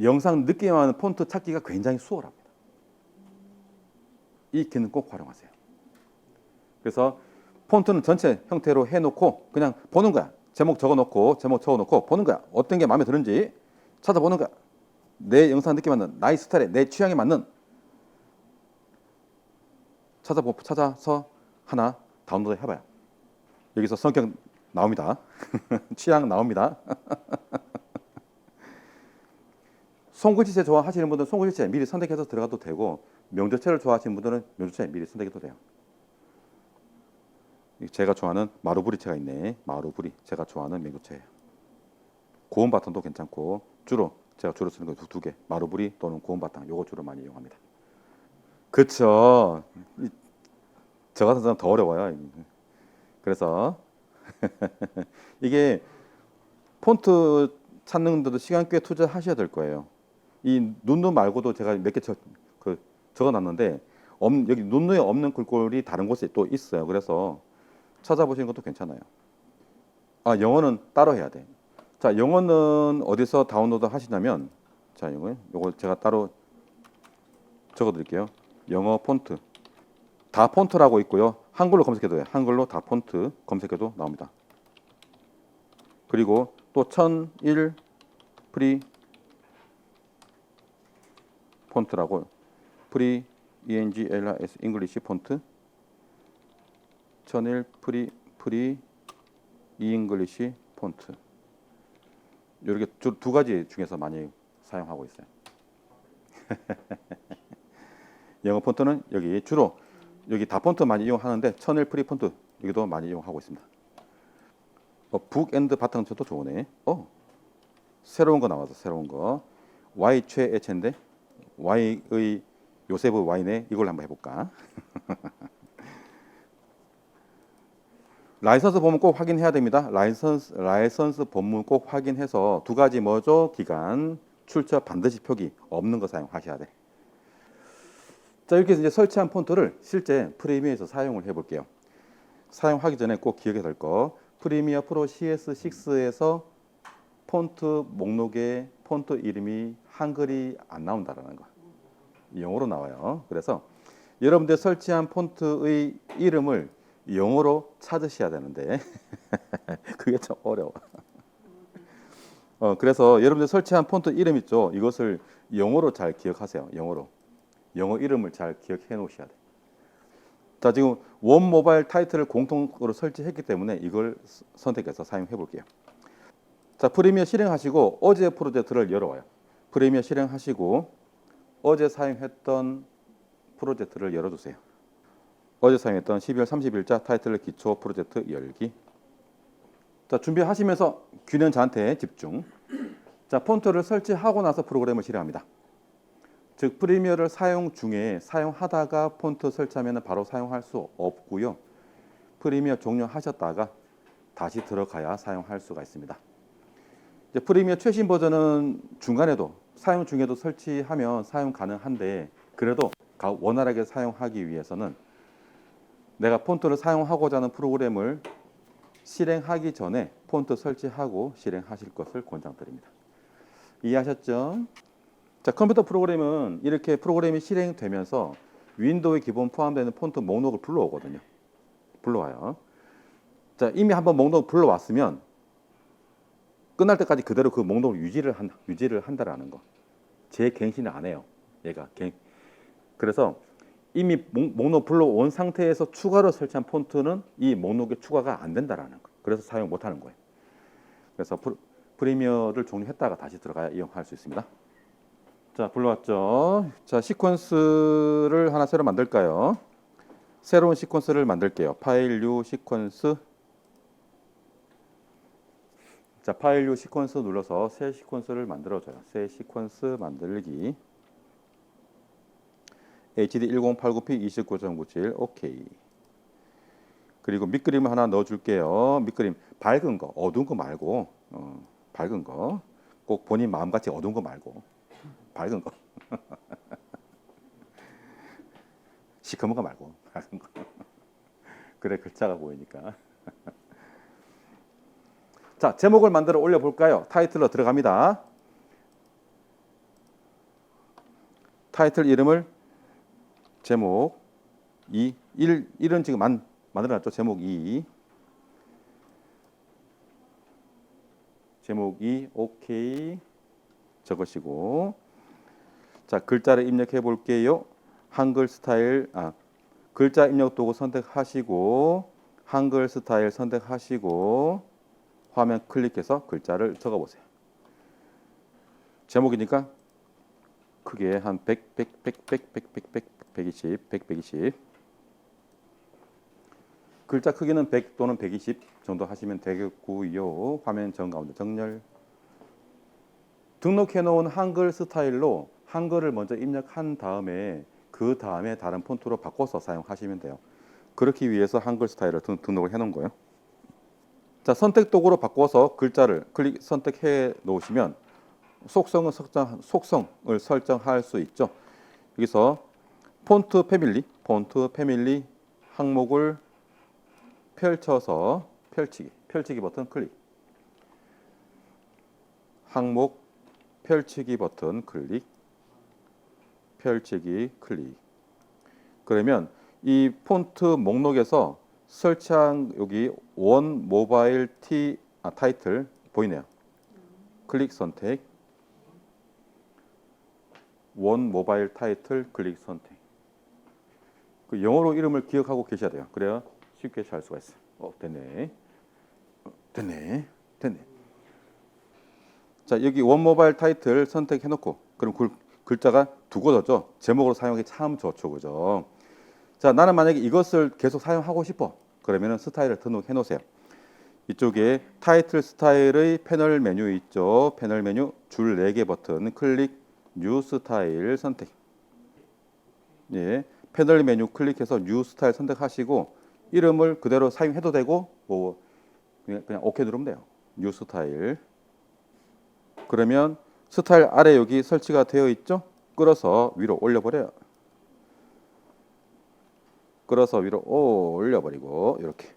영상 느낌에 맞는 폰트 찾기가 굉장히 수월합니다. 이 기능 꼭 활용하세요. 그래서 폰트는 전체 형태로 해놓고 그냥 보는 거야. 제목 적어놓고 보는 거야. 어떤 게 마음에 드는지 찾아보는 거야. 내 영상 느낌에 맞는 나의 스타일에 내 취향에 맞는 찾아서 하나 다운로드 해봐요. 여기서 성격 나옵니다. 취향 나옵니다. 손글씨체 좋아하시는 분들은 손글씨체 미리 선택해서 들어가도 되고 명조체를 좋아하시는 분들은 명조체 미리 선택해도 돼요. 제가 좋아하는 마루부리체가 있네. 마루부리 제가 좋아하는 명조체예요. 고음 바탕도 괜찮고 제가 주로 쓰는 거 두 개. 마루부리 또는 고음 바탕 요거 주로 많이 이용합니다. 그쵸. 저 같은 사람 더 어려워요. 그래서 이게 폰트 찾는 데도 시간 꽤 투자하셔야 될 거예요. 이 눈누 말고도 제가 몇 개 적어놨는데 여기 눈누에 없는 글꼴이 다른 곳에 또 있어요. 그래서 찾아보시는 것도 괜찮아요. 영어는 따로 해야 돼. 자, 영어는 어디서 다운로드 하시냐면 자, 요거 제가 따로 적어드릴게요. 영어 폰트 다 폰트라고 있고요. 한글로 검색해도 돼요. 한글로 다 폰트 검색해도 나옵니다. 그리고 또 1001 프리 폰트라고 프리 ENGLIS 잉글리시 폰트 1001 프리 이잉글리시 폰트 이렇게 두 가지 중에서 많이 사용하고 있어요. 영어 폰트는 여기 주로 여기 다 폰트 많이 이용하는데 1001 프리 폰트 이것도 많이 이용하고 있습니다. 북 앤드 바탕처도 좋으네. 새로운 거 나와서 새로운 거. Y 최애체인데 Y의 요세프 Y네. 이걸 한번 해볼까? 라이선스 본문 꼭 확인해야 됩니다. 라이선스 본문 꼭 확인해서 두 가지 뭐죠? 기간, 출처 반드시 표기 없는 거 사용하셔야 돼. 자, 이렇게 해서 이제 설치한 폰트를 실제 프리미어에서 사용을 해볼게요. 사용하기 전에 꼭 기억해야 될 거. 프리미어 프로 CS6에서 폰트 목록에 폰트 이름이 한글이 안 나온다라는 거. 영어로 나와요. 그래서 여러분들 설치한 폰트의 이름을 영어로 찾으셔야 되는데 그게 좀 어려워. 그래서 여러분들 설치한 폰트 이름 있죠. 이것을 영어로 잘 기억하세요. 영어로. 영어 이름을 잘 기억해 놓으셔야 돼. 자, 지금 원 모바일 타이틀을 공통으로 설치했기 때문에 이걸 선택해서 사용해 볼게요. 자, 프리미어 실행하시고 어제 프로젝트를 열어와요. 프리미어 실행하시고 어제 사용했던 프로젝트를 열어주세요. 어제 사용했던 12월 30일자 타이틀 기초 프로젝트 열기. 자, 준비하시면서 균형 저한테 집중. 자, 폰트를 설치하고 나서 프로그램을 실행합니다. 즉 프리미어를 사용 중에 사용하다가 폰트 설치하면 바로 사용할 수 없고요. 프리미어 종료하셨다가 다시 들어가야 사용할 수가 있습니다. 이제 프리미어 최신 버전은 중간에도 사용 중에도 설치하면 사용 가능한데 그래도 원활하게 사용하기 위해서는 내가 폰트를 사용하고자 하는 프로그램을 실행하기 전에 폰트 설치하고 실행하실 것을 권장드립니다. 이해하셨죠? 자, 컴퓨터 프로그램은 이렇게 프로그램이 실행되면서 윈도우에 기본 포함되는 폰트 목록을 불러오거든요. 불러와요. 자, 이미 한번 목록 불러왔으면 끝날 때까지 그대로 그 목록을 유지를 한다라는 거. 재갱신을 안 해요. 얘가. 그래서 이미 목록 불러온 상태에서 추가로 설치한 폰트는 이 목록에 추가가 안 된다라는 거. 그래서 사용 못 하는 거예요. 그래서 프리미어를 종료했다가 다시 들어가야 이용할 수 있습니다. 자, 불러왔죠. 자, 시퀀스를 하나 새로 만들까요? 새로운 시퀀스를 만들게요. 파일 뉴 시퀀스. 자, 파일 뉴 시퀀스 눌러서 새 시퀀스를 만들어줘요. 새 시퀀스 만들기. HD 1089p 29.97 오케이. 그리고 밑그림을 하나 넣어줄게요. 밑그림 밝은 거, 어두운 거 말고 밝은 거. 꼭 본인 마음같이 어두운 거 말고 밝은 거. 시커먼 거 말고 밝은 거. 그래 글자가 보이니까. 자, 제목을 만들어 올려볼까요? 타이틀로 들어갑니다. 타이틀 이름을 제목 2, 1은 지금 만들어놨죠. 제목 2. 제목 2, 오케이. 적으시고. 자, 글자를 입력해 볼게요. 한글 스타일, 글자 입력 도구 선택하시고, 한글 스타일 선택하시고, 화면 클릭해서 글자를 적어 보세요. 제목이니까 크게 한 120, 120. 글자 크기는 100 또는 120 정도 하시면 되겠고요. 화면 정가운데 정렬. 등록해 놓은 한글 스타일로 한글을 먼저 입력한 다음에 그 다음에 다른 폰트로 바꿔서 사용하시면 돼요. 그렇기 위해서 한글 스타일을 등록을 해 놓은 거예요. 자, 선택 도구로 바꿔서 글자를 선택해 놓으시면 속성을 설정할 수 있죠. 여기서 폰트 패밀리 항목을 펼쳐서 펼치기 버튼 클릭. 항목 펼치기 버튼 클릭. 펼치기 클릭. 그러면 이 폰트 목록에서 설치한 여기 원 모바일 타이틀 보이네요. 클릭 선택. 원 모바일 타이틀 클릭 선택. 그 영어로 이름을 기억하고 계셔야 돼요. 그래야 쉽게 잘 수가 있어요. 됐네. 자, 여기 원 모바일 타이틀 선택해 놓고 그럼 글자가 두고졌죠. 제목으로 사용하기 참 좋죠. 그죠? 자, 나는 만약에 이것을 계속 사용하고 싶어. 그러면은 스타일을 등록해 놓으세요. 이쪽에 타이틀 스타일의 패널 메뉴 있죠. 패널 메뉴 줄 4개 버튼 클릭 뉴 스타일 선택. 예, 패널 메뉴 클릭해서 뉴 스타일 선택하시고 이름을 그대로 사용해도 되고 뭐 그냥 오케이 누르면 돼요. 뉴 스타일. 그러면 스타일 아래 여기 설치가 되어 있죠. 끌어서 위로 올려버려요. 끌어서 위로 올려버리고 이렇게.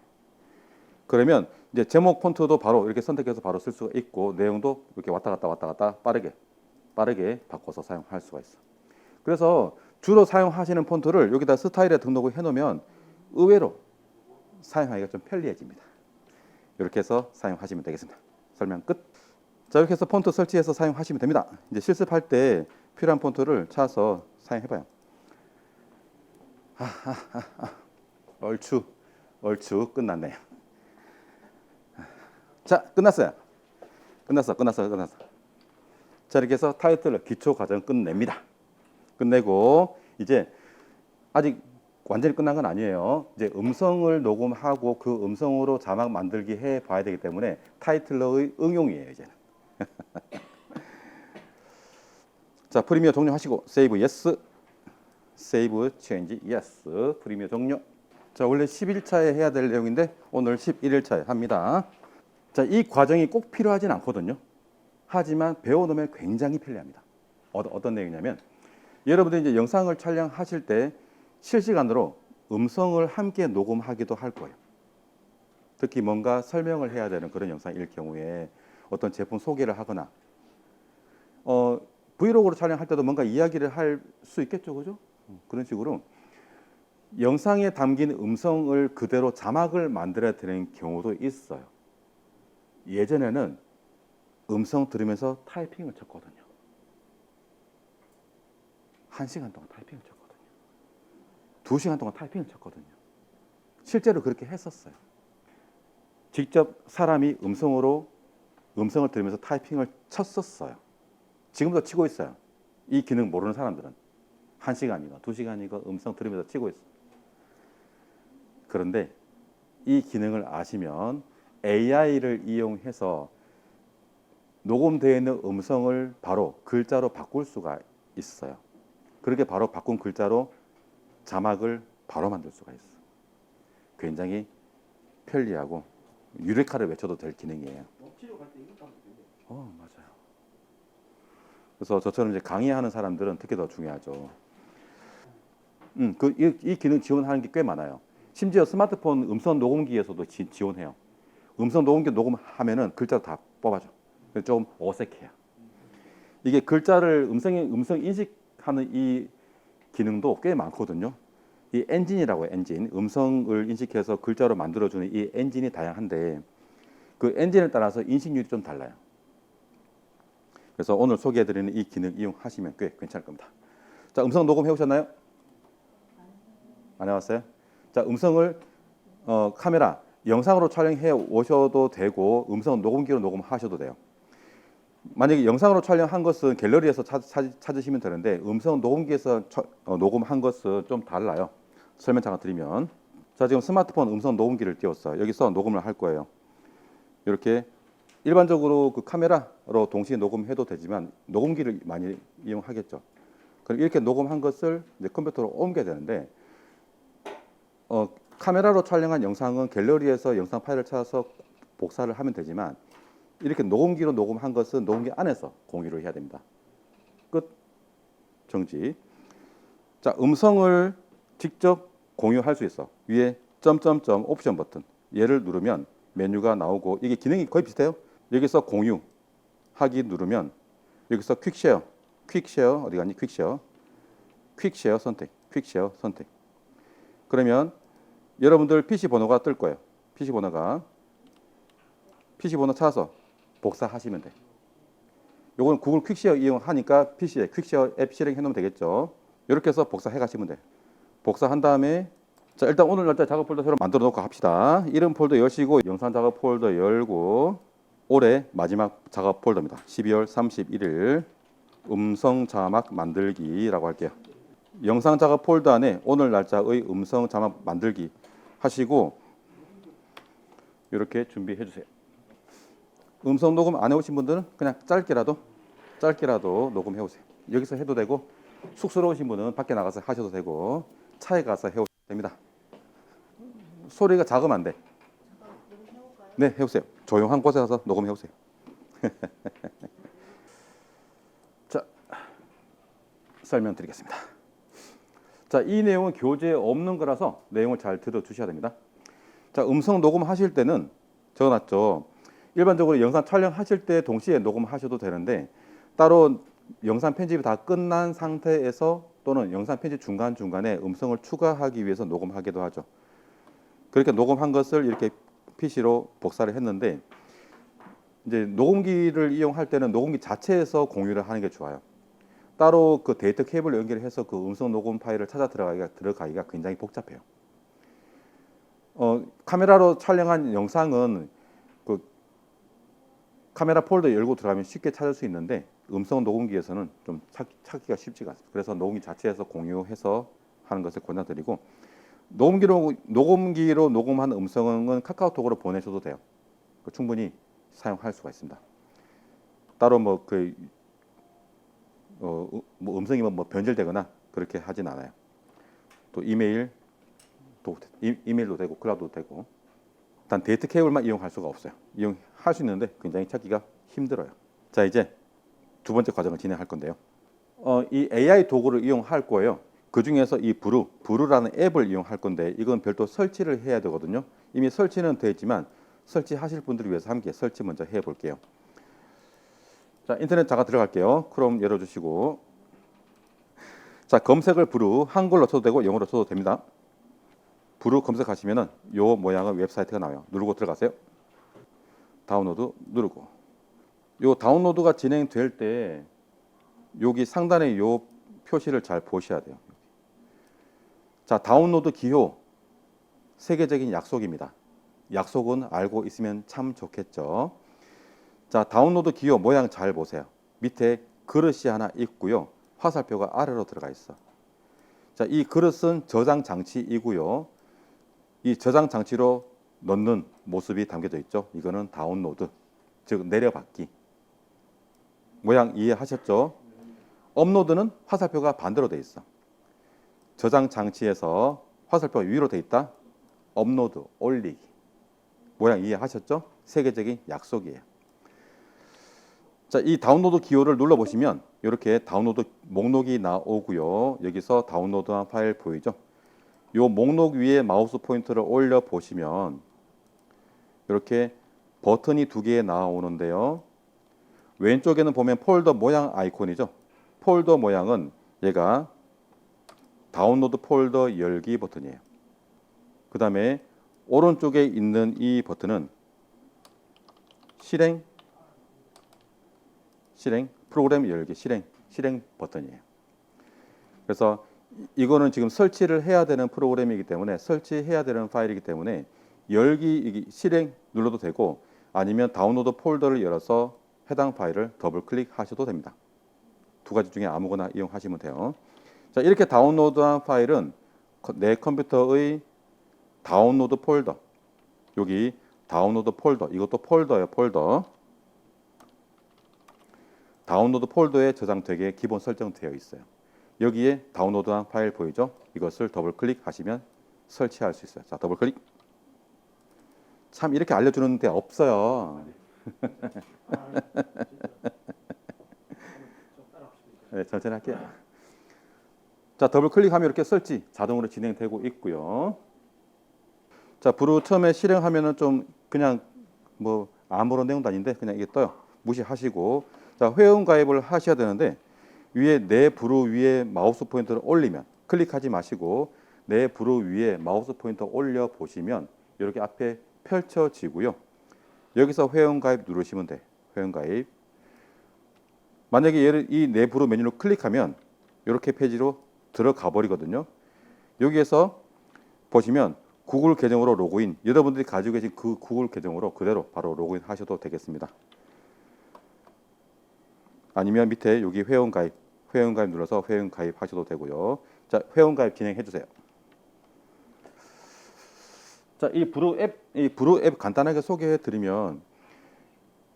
그러면 이제 제목 폰트도 바로 이렇게 선택해서 바로 쓸 수가 있고 내용도 이렇게 왔다 갔다 빠르게 바꿔서 사용할 수가 있어. 그래서 주로 사용하시는 폰트를 여기다 스타일에 등록을 해놓으면 의외로 사용하기가 좀 편리해집니다. 이렇게 해서 사용하시면 되겠습니다. 설명 끝. 자, 이렇게 해서 폰트 설치해서 사용하시면 됩니다. 이제 실습할 때 필요한 폰트를 찾아서 사용해봐요. 얼추 끝났네요. 자, 끝났어요. 끝났어. 자, 이렇게 해서 타이틀 기초 과정 끝냅니다. 끝내고 이제 아직 완전히 끝난 건 아니에요. 이제 음성을 녹음하고 그 음성으로 자막 만들기 해 봐야 되기 때문에 타이틀러의 응용이에요, 이제는. 자, 프리미어 종료하시고 세이브 예스. 세이브 체인지 예스. 프리미어 종료. 자, 원래 10일차에 해야 될 내용인데 오늘 11일차에 합니다. 자, 이 과정이 꼭 필요하진 않거든요. 하지만 배워놓으면 굉장히 편리합니다. 어떤 내용이냐면 여러분들이 이제 영상을 촬영하실 때 실시간으로 음성을 함께 녹음하기도 할 거예요. 특히 뭔가 설명을 해야 되는 그런 영상일 경우에 어떤 제품 소개를 하거나 브이로그로 촬영할 때도 뭔가 이야기를 할 수 있겠죠, 그죠? 그런 식으로 영상에 담긴 음성을 그대로 자막을 만들어야 되는 경우도 있어요. 예전에는 음성 들으면서 타이핑을 쳤거든요. 1시간 동안 타이핑을 쳤거든요. 2시간 동안 타이핑을 쳤거든요. 실제로 그렇게 했었어요. 직접 사람이 음성을 들으면서 타이핑을 쳤었어요. 지금도 치고 있어요. 이 기능 모르는 사람들은 1시간이고 2시간이고 음성 들으면서 치고 있어요. 그런데 이 기능을 아시면 AI를 이용해서 녹음되어 있는 음성을 바로 글자로 바꿀 수가 있어요. 그렇게 바로 바꾼 글자로 자막을 바로 만들 수가 있어요. 굉장히 편리하고 유레카를 외쳐도 될 기능이에요. 맞아요. 그래서 저처럼 이제 강의하는 사람들은 특히 더 중요하죠. 이 기능 지원하는 게 꽤 많아요. 심지어 스마트폰 음성 녹음기에서도 지원해요. 음성 녹음기 녹음하면은 글자도 다 뽑아줘. 좀 어색해요. 이게 글자를 음성 인식하는 이 기능도 꽤 많거든요. 이 엔진이라고 해요. 엔진. 음성을 인식해서 글자로 만들어주는 이 엔진이 다양한데 그 엔진에 따라서 인식률이 좀 달라요. 그래서 오늘 소개해드리는 이 기능 이용하시면 꽤 괜찮을 겁니다. 자, 음성 녹음 해오셨나요? 안 해왔어요? 자, 음성을 카메라, 영상으로 촬영해 오셔도 되고 음성 녹음기로 녹음하셔도 돼요. 만약에 영상으로 촬영한 것은 갤러리에서 찾으시면 되는데 음성 녹음기에서 녹음한 것은 좀 달라요. 설명 잠깐 드리면, 자, 지금 스마트폰 음성 녹음기를 띄웠어요. 여기서 녹음을 할 거예요. 이렇게 일반적으로 그 카메라로 동시에 녹음해도 되지만 녹음기를 많이 이용하겠죠. 그럼 이렇게 녹음한 것을 이제 컴퓨터로 옮겨야 되는데 카메라로 촬영한 영상은 갤러리에서 영상 파일을 찾아서 복사를 하면 되지만 이렇게 녹음기로 녹음한 것은 녹음기 안에서 공유를 해야 됩니다. 끝. 정지. 자, 음성을 직접 공유할 수 있어. 위에 점점점 옵션 버튼 얘를 누르면 메뉴가 나오고 이게 기능이 거의 비슷해요. 여기서 공유하기 누르면 여기서 퀵쉐어 어디 갔니? 퀵쉐어 선택. 그러면 여러분들 PC 번호가 뜰 거예요. PC 번호 찾아서 복사하시면 돼. 요건 구글 퀵쉐어 이용하니까 PC에 퀵쉐어 앱 실행해 놓으면 되겠죠. 이렇게 해서 복사해 가시면 돼. 복사한 다음에 자, 일단 오늘 날짜 작업 폴더 새로 만들어 놓고 합시다. 이름 폴더 여시고 영상 작업 폴더 열고 올해 마지막 작업 폴더입니다. 12월 31일 음성 자막 만들기라고 할게요. 영상 작업 폴더 안에 오늘 날짜의 음성 자막 만들기 하시고 이렇게 준비해 주세요. 음성 녹음 안 해오신 분들은 그냥 짧게라도 녹음해 오세요. 여기서 해도 되고 쑥스러우신 분은 밖에 나가서 하셔도 되고 차에 가서 해오셔도 됩니다. 소리가 작으면 안 돼. 네, 해오세요. 조용한 곳에 가서 녹음해 오세요. 자, 설명드리겠습니다. 자, 이 내용은 교재에 없는 거라서 내용을 잘 들어주셔야 됩니다. 자, 음성 녹음하실 때는 적어놨죠. 일반적으로 영상 촬영하실 때 동시에 녹음하셔도 되는데 따로 영상 편집이 다 끝난 상태에서 또는 영상 편집 중간중간에 음성을 추가하기 위해서 녹음하기도 하죠. 그렇게 녹음한 것을 이렇게 PC로 복사를 했는데 이제 녹음기를 이용할 때는 녹음기 자체에서 공유를 하는 게 좋아요. 따로 그 데이터 케이블 연결해서 그 음성 녹음 파일을 찾아 들어가기가 굉장히 복잡해요. 카메라로 촬영한 영상은 그 카메라 폴더 열고 들어가면 쉽게 찾을 수 있는데 음성 녹음기에서는 좀 찾기가 쉽지가 않습니다. 그래서 녹음기 자체에서 공유해서 하는 것을 권장드리고 녹음기로 녹음한 음성은 카카오톡으로 보내셔도 돼요. 충분히 사용할 수가 있습니다. 따로 뭐 음성이 변질되거나 그렇게 하진 않아요. 또 이메일도 되고 클라우드도 되고 단 데이터 케이블만 이용할 수가 없어요. 이용할 수 있는데 굉장히 찾기가 힘들어요. 자, 이제 두 번째 과정을 진행할 건데요. 이 AI 도구를 이용할 거예요. 그 중에서 이 브루라는 앱을 이용할 건데 이건 별도 설치를 해야 되거든요. 이미 설치는 되어 있지만 설치하실 분들을 위해서 함께 설치 먼저 해 볼게요. 자, 인터넷 잠깐 들어갈게요. 크롬 열어주시고 자, 검색을 브루 한글로 쳐도 되고 영어로 쳐도 됩니다. 브루 검색하시면은 요 모양의 웹사이트가 나와요. 누르고 들어가세요. 다운로드 누르고 요 다운로드가 진행될 때 여기 상단에 요 표시를 잘 보셔야 돼요. 자, 다운로드 기호 세계적인 약속입니다. 약속은 알고 있으면 참 좋겠죠. 자, 다운로드 기호 모양 잘 보세요. 밑에 그릇이 하나 있고요. 화살표가 아래로 들어가 있어. 자, 이 그릇은 저장 장치이고요. 이 저장 장치로 넣는 모습이 담겨져 있죠. 이거는 다운로드, 즉 내려받기. 모양 이해하셨죠? 업로드는 화살표가 반대로 돼 있어. 저장 장치에서 화살표가 위로 돼 있다. 업로드, 올리기. 모양 이해하셨죠? 세계적인 약속이에요. 자, 이 다운로드 기호를 눌러보시면 이렇게 다운로드 목록이 나오고요. 여기서 다운로드한 파일 보이죠? 이 목록 위에 마우스 포인터를 올려 보시면 이렇게 버튼이 두 개 나오는데요. 왼쪽에는 보면 폴더 모양 아이콘이죠. 폴더 모양은 얘가 다운로드 폴더 열기 버튼이에요. 그 다음에 오른쪽에 있는 이 버튼은 실행 프로그램 열기 실행 버튼이에요. 그래서 이거는 지금 설치를 해야 되는 프로그램이기 때문에 설치해야 되는 파일이기 때문에 열기 실행 눌러도 되고 아니면 다운로드 폴더를 열어서 해당 파일을 더블 클릭하셔도 됩니다. 두 가지 중에 아무거나 이용하시면 돼요. 자, 이렇게 다운로드한 파일은 내 컴퓨터의 다운로드 폴더, 여기 다운로드 폴더, 이것도 폴더예요. 폴더. 다운로드 폴더에 저장되게 기본 설정되어 있어요. 여기에 다운로드한 파일 보이죠? 이것을 더블 클릭하시면 설치할 수 있어요. 자, 더블 클릭. 참 이렇게 알려주는 데 없어요. 네, 천천히 할게요. 자, 더블 클릭하면 이렇게 설치 자동으로 진행되고 있고요. 자, 브루 처음에 실행하면은 좀 그냥 뭐 아무런 내용도 아닌데 그냥 이게 떠요. 무시하시고 자, 회원 가입을 하셔야 되는데 위에 내 브루 위에 마우스 포인터를 올리면 클릭하지 마시고 내 브루 위에 마우스 포인터 올려 보시면 이렇게 앞에 펼쳐지고요. 여기서 회원 가입 누르시면 돼. 회원 가입. 만약에 얘를 이 내 브루 메뉴로 클릭하면 이렇게 페이지로 들어가 버리거든요. 여기에서 보시면 구글 계정으로 로그인. 여러분들이 가지고 계신 그 구글 계정으로 그대로 바로 로그인 하셔도 되겠습니다. 아니면 밑에 여기 회원 가입 눌러서 회원 가입하셔도 되고요. 자, 회원 가입 진행해 주세요. 자, 이 브루 앱 간단하게 소개해 드리면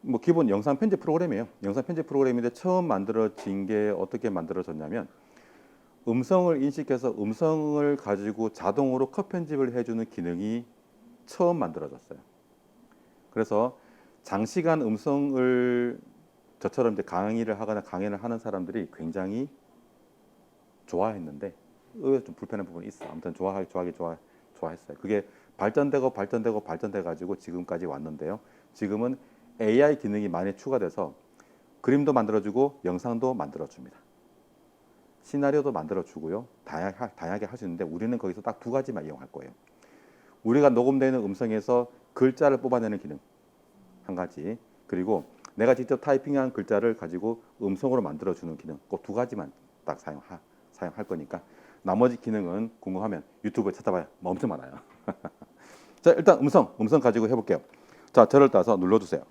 뭐 기본 영상 편집 프로그램이에요. 영상 편집 프로그램인데 처음 만들어진 게 어떻게 만들어졌냐면 음성을 인식해서 음성을 가지고 자동으로 컷 편집을 해주는 기능이 처음 만들어졌어요. 그래서 장시간 음성을 저처럼 이제 강의를 하거나 강연을 하는 사람들이 굉장히 좋아했는데 의외로 좀 불편한 부분이 있어. 아무튼 좋아했어요. 그게 발전돼 가지고 지금까지 왔는데요. 지금은 AI 기능이 많이 추가돼서 그림도 만들어주고 영상도 만들어줍니다. 시나리오도 만들어주고요. 다양하게 할 수 있는데 우리는 거기서 딱 두 가지만 이용할 거예요. 우리가 녹음되는 음성에서 글자를 뽑아내는 기능 한 가지, 그리고 내가 직접 타이핑한 글자를 가지고 음성으로 만들어주는 기능, 그 두 가지만 딱 사용할 거니까 나머지 기능은 궁금하면 유튜브에 찾아봐요. 뭐 엄청 많아요. 자, 일단 음성 가지고 해볼게요. 자, 저를 따서 눌러주세요.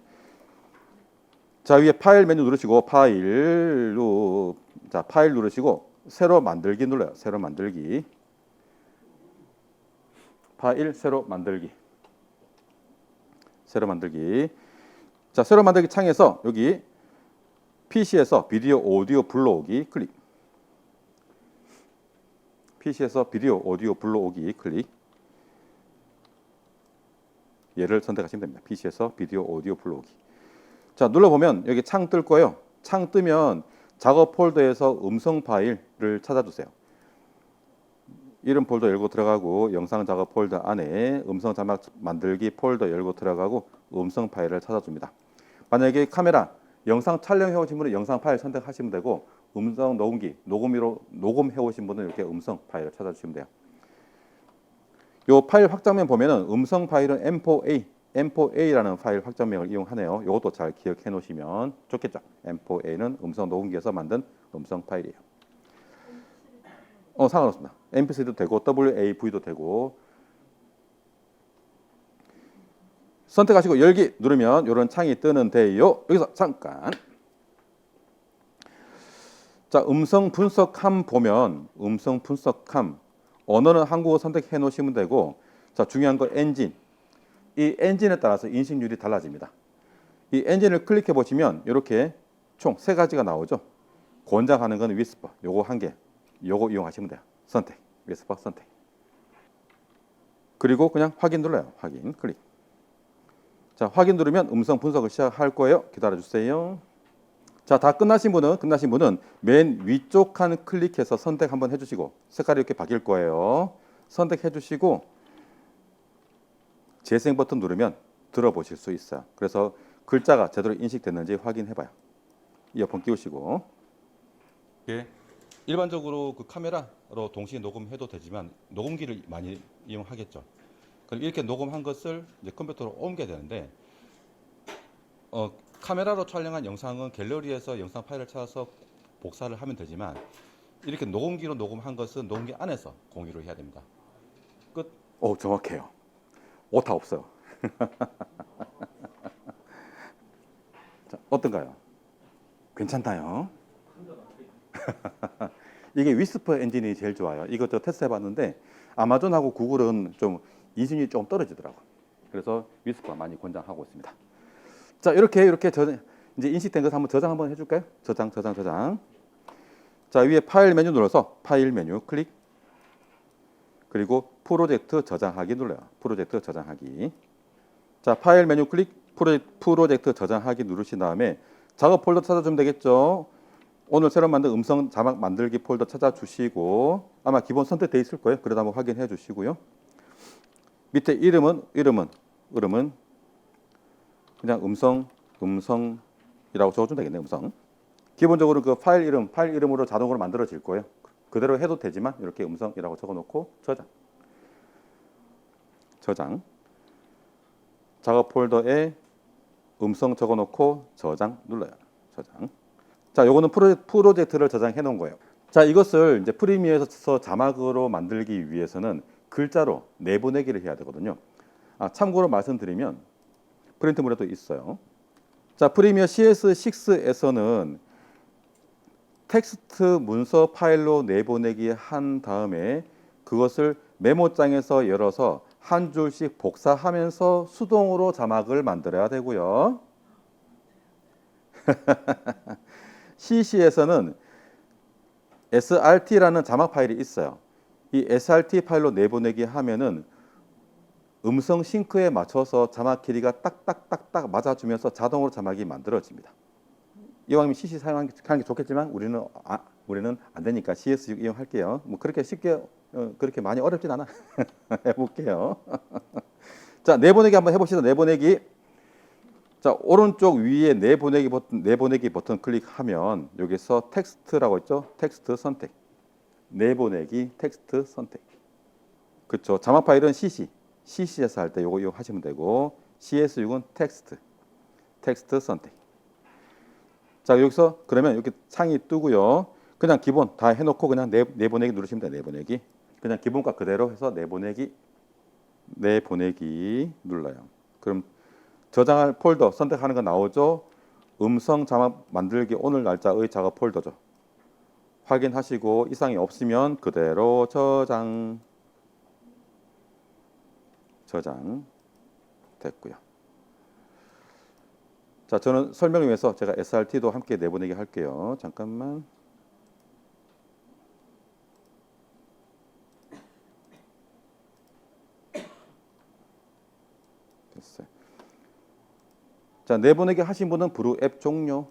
자, 위에 파일 메뉴 누르시고 파일 누르시고 새로 만들기 눌러요. 새로 만들기. 파일 새로 만들기. 새로 만들기. 자, 새로 만들기 창에서 여기 PC에서 비디오 오디오 불러오기 클릭. PC에서 비디오 오디오 불러오기 클릭. 얘를 선택하시면 됩니다. PC에서 비디오 오디오 불러오기. 자, 눌러보면 여기 창 뜰 거예요. 창 뜨면 작업 폴더에서 음성 파일을 찾아주세요. 이름 폴더 열고 들어가고 영상 작업 폴더 안에 음성 자막 만들기 폴더 열고 들어가고 음성 파일을 찾아줍니다. 만약에 카메라 영상 촬영해 오신 분은 영상 파일 선택하시면 되고 음성 녹음기 녹음해 오신 분은 이렇게 음성 파일을 찾아주시면 돼요. 요 파일 확장면 보면은 음성 파일은 M4A라는 파일 확장명을 이용하네요. 이것도 잘 기억해 놓으시면 좋겠죠. M4A는 음성 녹음기에서 만든 음성 파일이에요. 상관없습니다. MP3도 되고 WAV도 되고. 선택하시고 열기 누르면 이런 창이 뜨는데요. 여기서 잠깐. 자, 음성 분석함 보면 음성 분석함 언어는 한국어 선택해 놓으시면 되고, 자, 중요한 거 엔진. 이 엔진에 따라서 인식률이 달라집니다. 이 엔진을 클릭해 보시면 이렇게 총 세 가지가 나오죠. 권장하는 건 위스퍼. 요거 한 개. 요거 이용하시면 돼요. 선택. 위스퍼 선택. 그리고 그냥 확인 눌러요. 확인 클릭. 자, 확인 누르면 음성 분석을 시작할 거예요. 기다려 주세요. 자, 다 끝나신 분은 맨 위쪽 칸 클릭해서 선택 한번 해주시고 색깔이 이렇게 바뀔 거예요. 선택해 주시고 재생 버튼 누르면 들어보실 수 있어요. 그래서 글자가 제대로 인식됐는지 확인해 봐요. 이어폰 끼우시고. 예. 일반적으로 그 카메라로 동시에 녹음해도 되지만 녹음기를 많이 이용하겠죠. 그럼 이렇게 녹음한 것을 이제 컴퓨터로 옮겨야 되는데 카메라로 촬영한 영상은 갤러리에서 영상 파일을 찾아서 복사를 하면 되지만 이렇게 녹음기로 녹음한 것은 녹음기 안에서 공유를 해야 됩니다. 끝. 정확해요. 오타 없어요. 자, 어떤가요? 괜찮나요? 이게 위스퍼 엔진이 제일 좋아요. 이거 저 테스트 해봤는데 아마존하고 구글은 좀 인식률이 좀 떨어지더라고. 그래서 위스퍼 많이 권장하고 있습니다. 자, 이렇게 이제 인식된 것 한번 저장 한번 해줄까요? 저장. 자, 위에 파일 메뉴 눌러서 파일 메뉴 클릭. 그리고 프로젝트 저장하기 눌러요. 프로젝트 저장하기. 자, 파일 메뉴 클릭. 프로젝트 저장하기 누르신 다음에 작업 폴더 찾아주면 되겠죠. 오늘 새로 만든 음성 자막 만들기 폴더 찾아주시고 아마 기본 선택돼 있을 거예요. 그래도 한번 확인해 주시고요. 밑에 이름은 그냥 음성이라고 적어주면 되겠네요. 음성. 기본적으로 그 파일 이름으로 자동으로 만들어질 거예요. 그대로 해도 되지만 이렇게 음성이라고 적어놓고 저장. 작업 폴더에 음성 적어놓고 저장 눌러요. 저장. 자, 요거는 프로젝트를 저장해 놓은 거예요. 자, 이것을 이제 프리미어에서 자막으로 만들기 위해서는 글자로 내보내기를 해야 되거든요. 참고로 말씀드리면 프린트물에도 있어요. 자, 프리미어 CS6에서는 텍스트 문서 파일로 내보내기 한 다음에 그것을 메모장에서 열어서 한 줄씩 복사하면서 수동으로 자막을 만들어야 되고요. CC에서는 SRT라는 자막 파일이 있어요. 이 SRT 파일로 내보내기 하면은 음성 싱크에 맞춰서 자막 길이가 딱딱딱딱 맞아주면서 자동으로 자막이 만들어집니다. 이왕이면 CC 사용하는 게 좋겠지만 우리는 안 되니까 CS6 이용할게요. 뭐 그렇게 쉽게 그렇게 많이 어렵진 않아. 해볼게요. 자, 내보내기 한번 해봅시다. 내보내기. 자, 오른쪽 위에 내보내기 버튼 클릭하면 여기서 텍스트라고 있죠? 텍스트 선택. 내보내기 텍스트 선택. 그렇죠. 자막 파일은 CC에서 할 때 요거 이용하시면 되고 CS6은 텍스트 선택. 자, 여기서 그러면 이렇게 창이 뜨고요. 그냥 기본 다 해놓고 그냥 내보내기 누르시면 돼요. 내보내기. 그냥 기본값 그대로 해서 내보내기 눌러요. 그럼 저장할 폴더 선택하는 거 나오죠. 음성 자막 만들기 오늘 날짜의 작업 폴더죠. 확인하시고 이상이 없으면 그대로 저장 됐고요. 자, 저는 설명을 위해서 제가 SRT도 함께 내보내기 할게요. 잠깐만. 됐어요. 자, 내보내기 하신 분은 브루 앱 종료.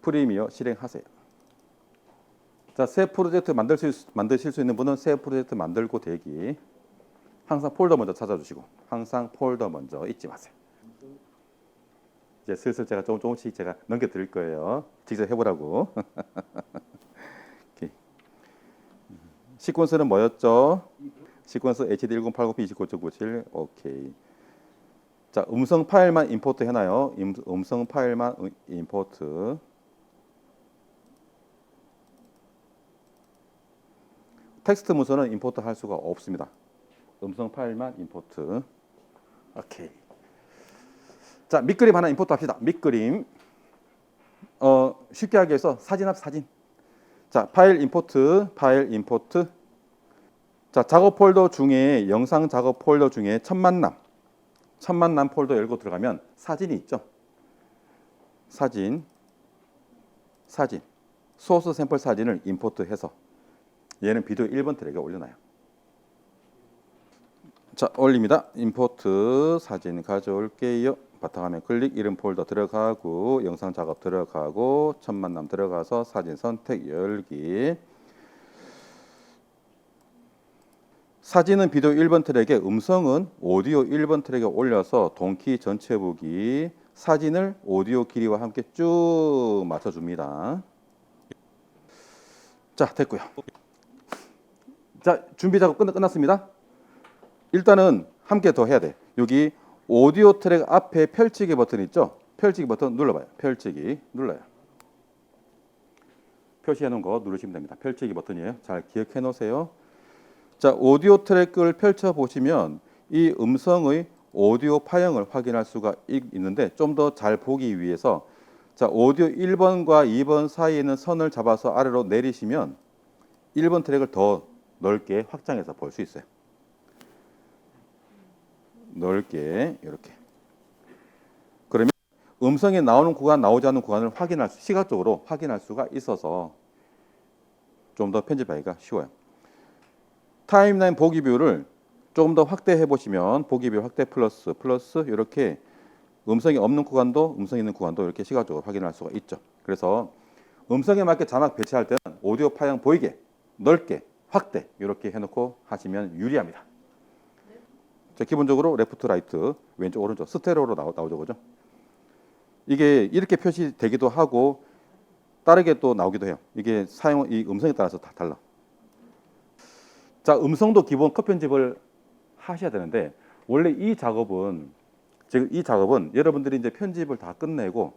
프리미어 실행하세요. 자, 새 프로젝트 만드실 수 있는 분은 새 프로젝트 만들고 대기. 항상 폴더 먼저 찾아주시고 항상 폴더 먼저 잊지 마세요. 이제 슬슬 제가 조금씩 제가 넘겨드릴 거예요. 직접 해보라고. 시퀀스는 뭐였죠? 시퀀스 HD1080p29.97 오케이. 자, 음성 파일만 임포트 해놔요. 음성 파일만 임포트. 텍스트 문서는 임포트 할 수가 없습니다. 음성 파일만 임포트. 오케이. 자, 밑그림 하나 임포트 합시다. 밑그림. 쉽게 하기 위해서 사진. 자, 파일 임포트. 자, 작업 폴더 중에 영상 작업 폴더 중에 천만남 폴더 열고 들어가면 사진이 있죠. 사진. 소스 샘플 사진을 임포트해서 얘는 비디오 1번 트랙에 올려놔요. 자, 올립니다. 임포트 사진 가져올게요. 바탕화면 클릭, 이름 폴더 들어가고 영상 작업 들어가고 천만남 들어가서 사진 선택 열기. 사진은 비디오 1번 트랙에, 음성은 오디오 1번 트랙에 올려서 동키 전체 보기, 사진을 오디오 길이와 함께 쭉 맞춰줍니다. 자, 됐고요. 자, 준비 작업 끝났습니다. 일단은 함께 더 해야 돼. 여기 오디오 트랙 앞에 펼치기 버튼 있죠? 펼치기 버튼 눌러봐요. 펼치기 눌러요. 표시해 놓은 거 누르시면 됩니다. 펼치기 버튼이에요. 잘 기억해 놓으세요. 자, 오디오 트랙을 펼쳐 보시면 이 음성의 오디오 파형을 확인할 수가 있는데 좀 더 잘 보기 위해서 자, 오디오 1번과 2번 사이에 있는 선을 잡아서 아래로 내리시면 1번 트랙을 더 넓게 확장해서 볼 수 있어요. 넓게 이렇게. 그러면 음성이 나오는 구간, 나오지 않는 구간을 시각적으로 확인할 수가 있어서 좀 더 편집하기가 쉬워요. 타임라인 보기 뷰를 조금 더 확대해 보시면 보기 뷰 확대 플러스 이렇게 음성이 없는 구간도 음성이 있는 구간도 이렇게 시각적으로 확인할 수가 있죠. 그래서 음성에 맞게 자막 배치할 때는 오디오 파형 보이게 넓게 확대 이렇게 해놓고 하시면 유리합니다. 자, 기본적으로 레프트 라이트 왼쪽 오른쪽 스테레오로 나오죠, 그죠? 이게 이렇게 표시되기도 하고 다르게 또 나오기도 해요. 이게 이 음성에 따라서 다 달라. 자, 음성도 기본 컷 편집을 하셔야 되는데 원래 이 작업은 여러분들이 이제 편집을 다 끝내고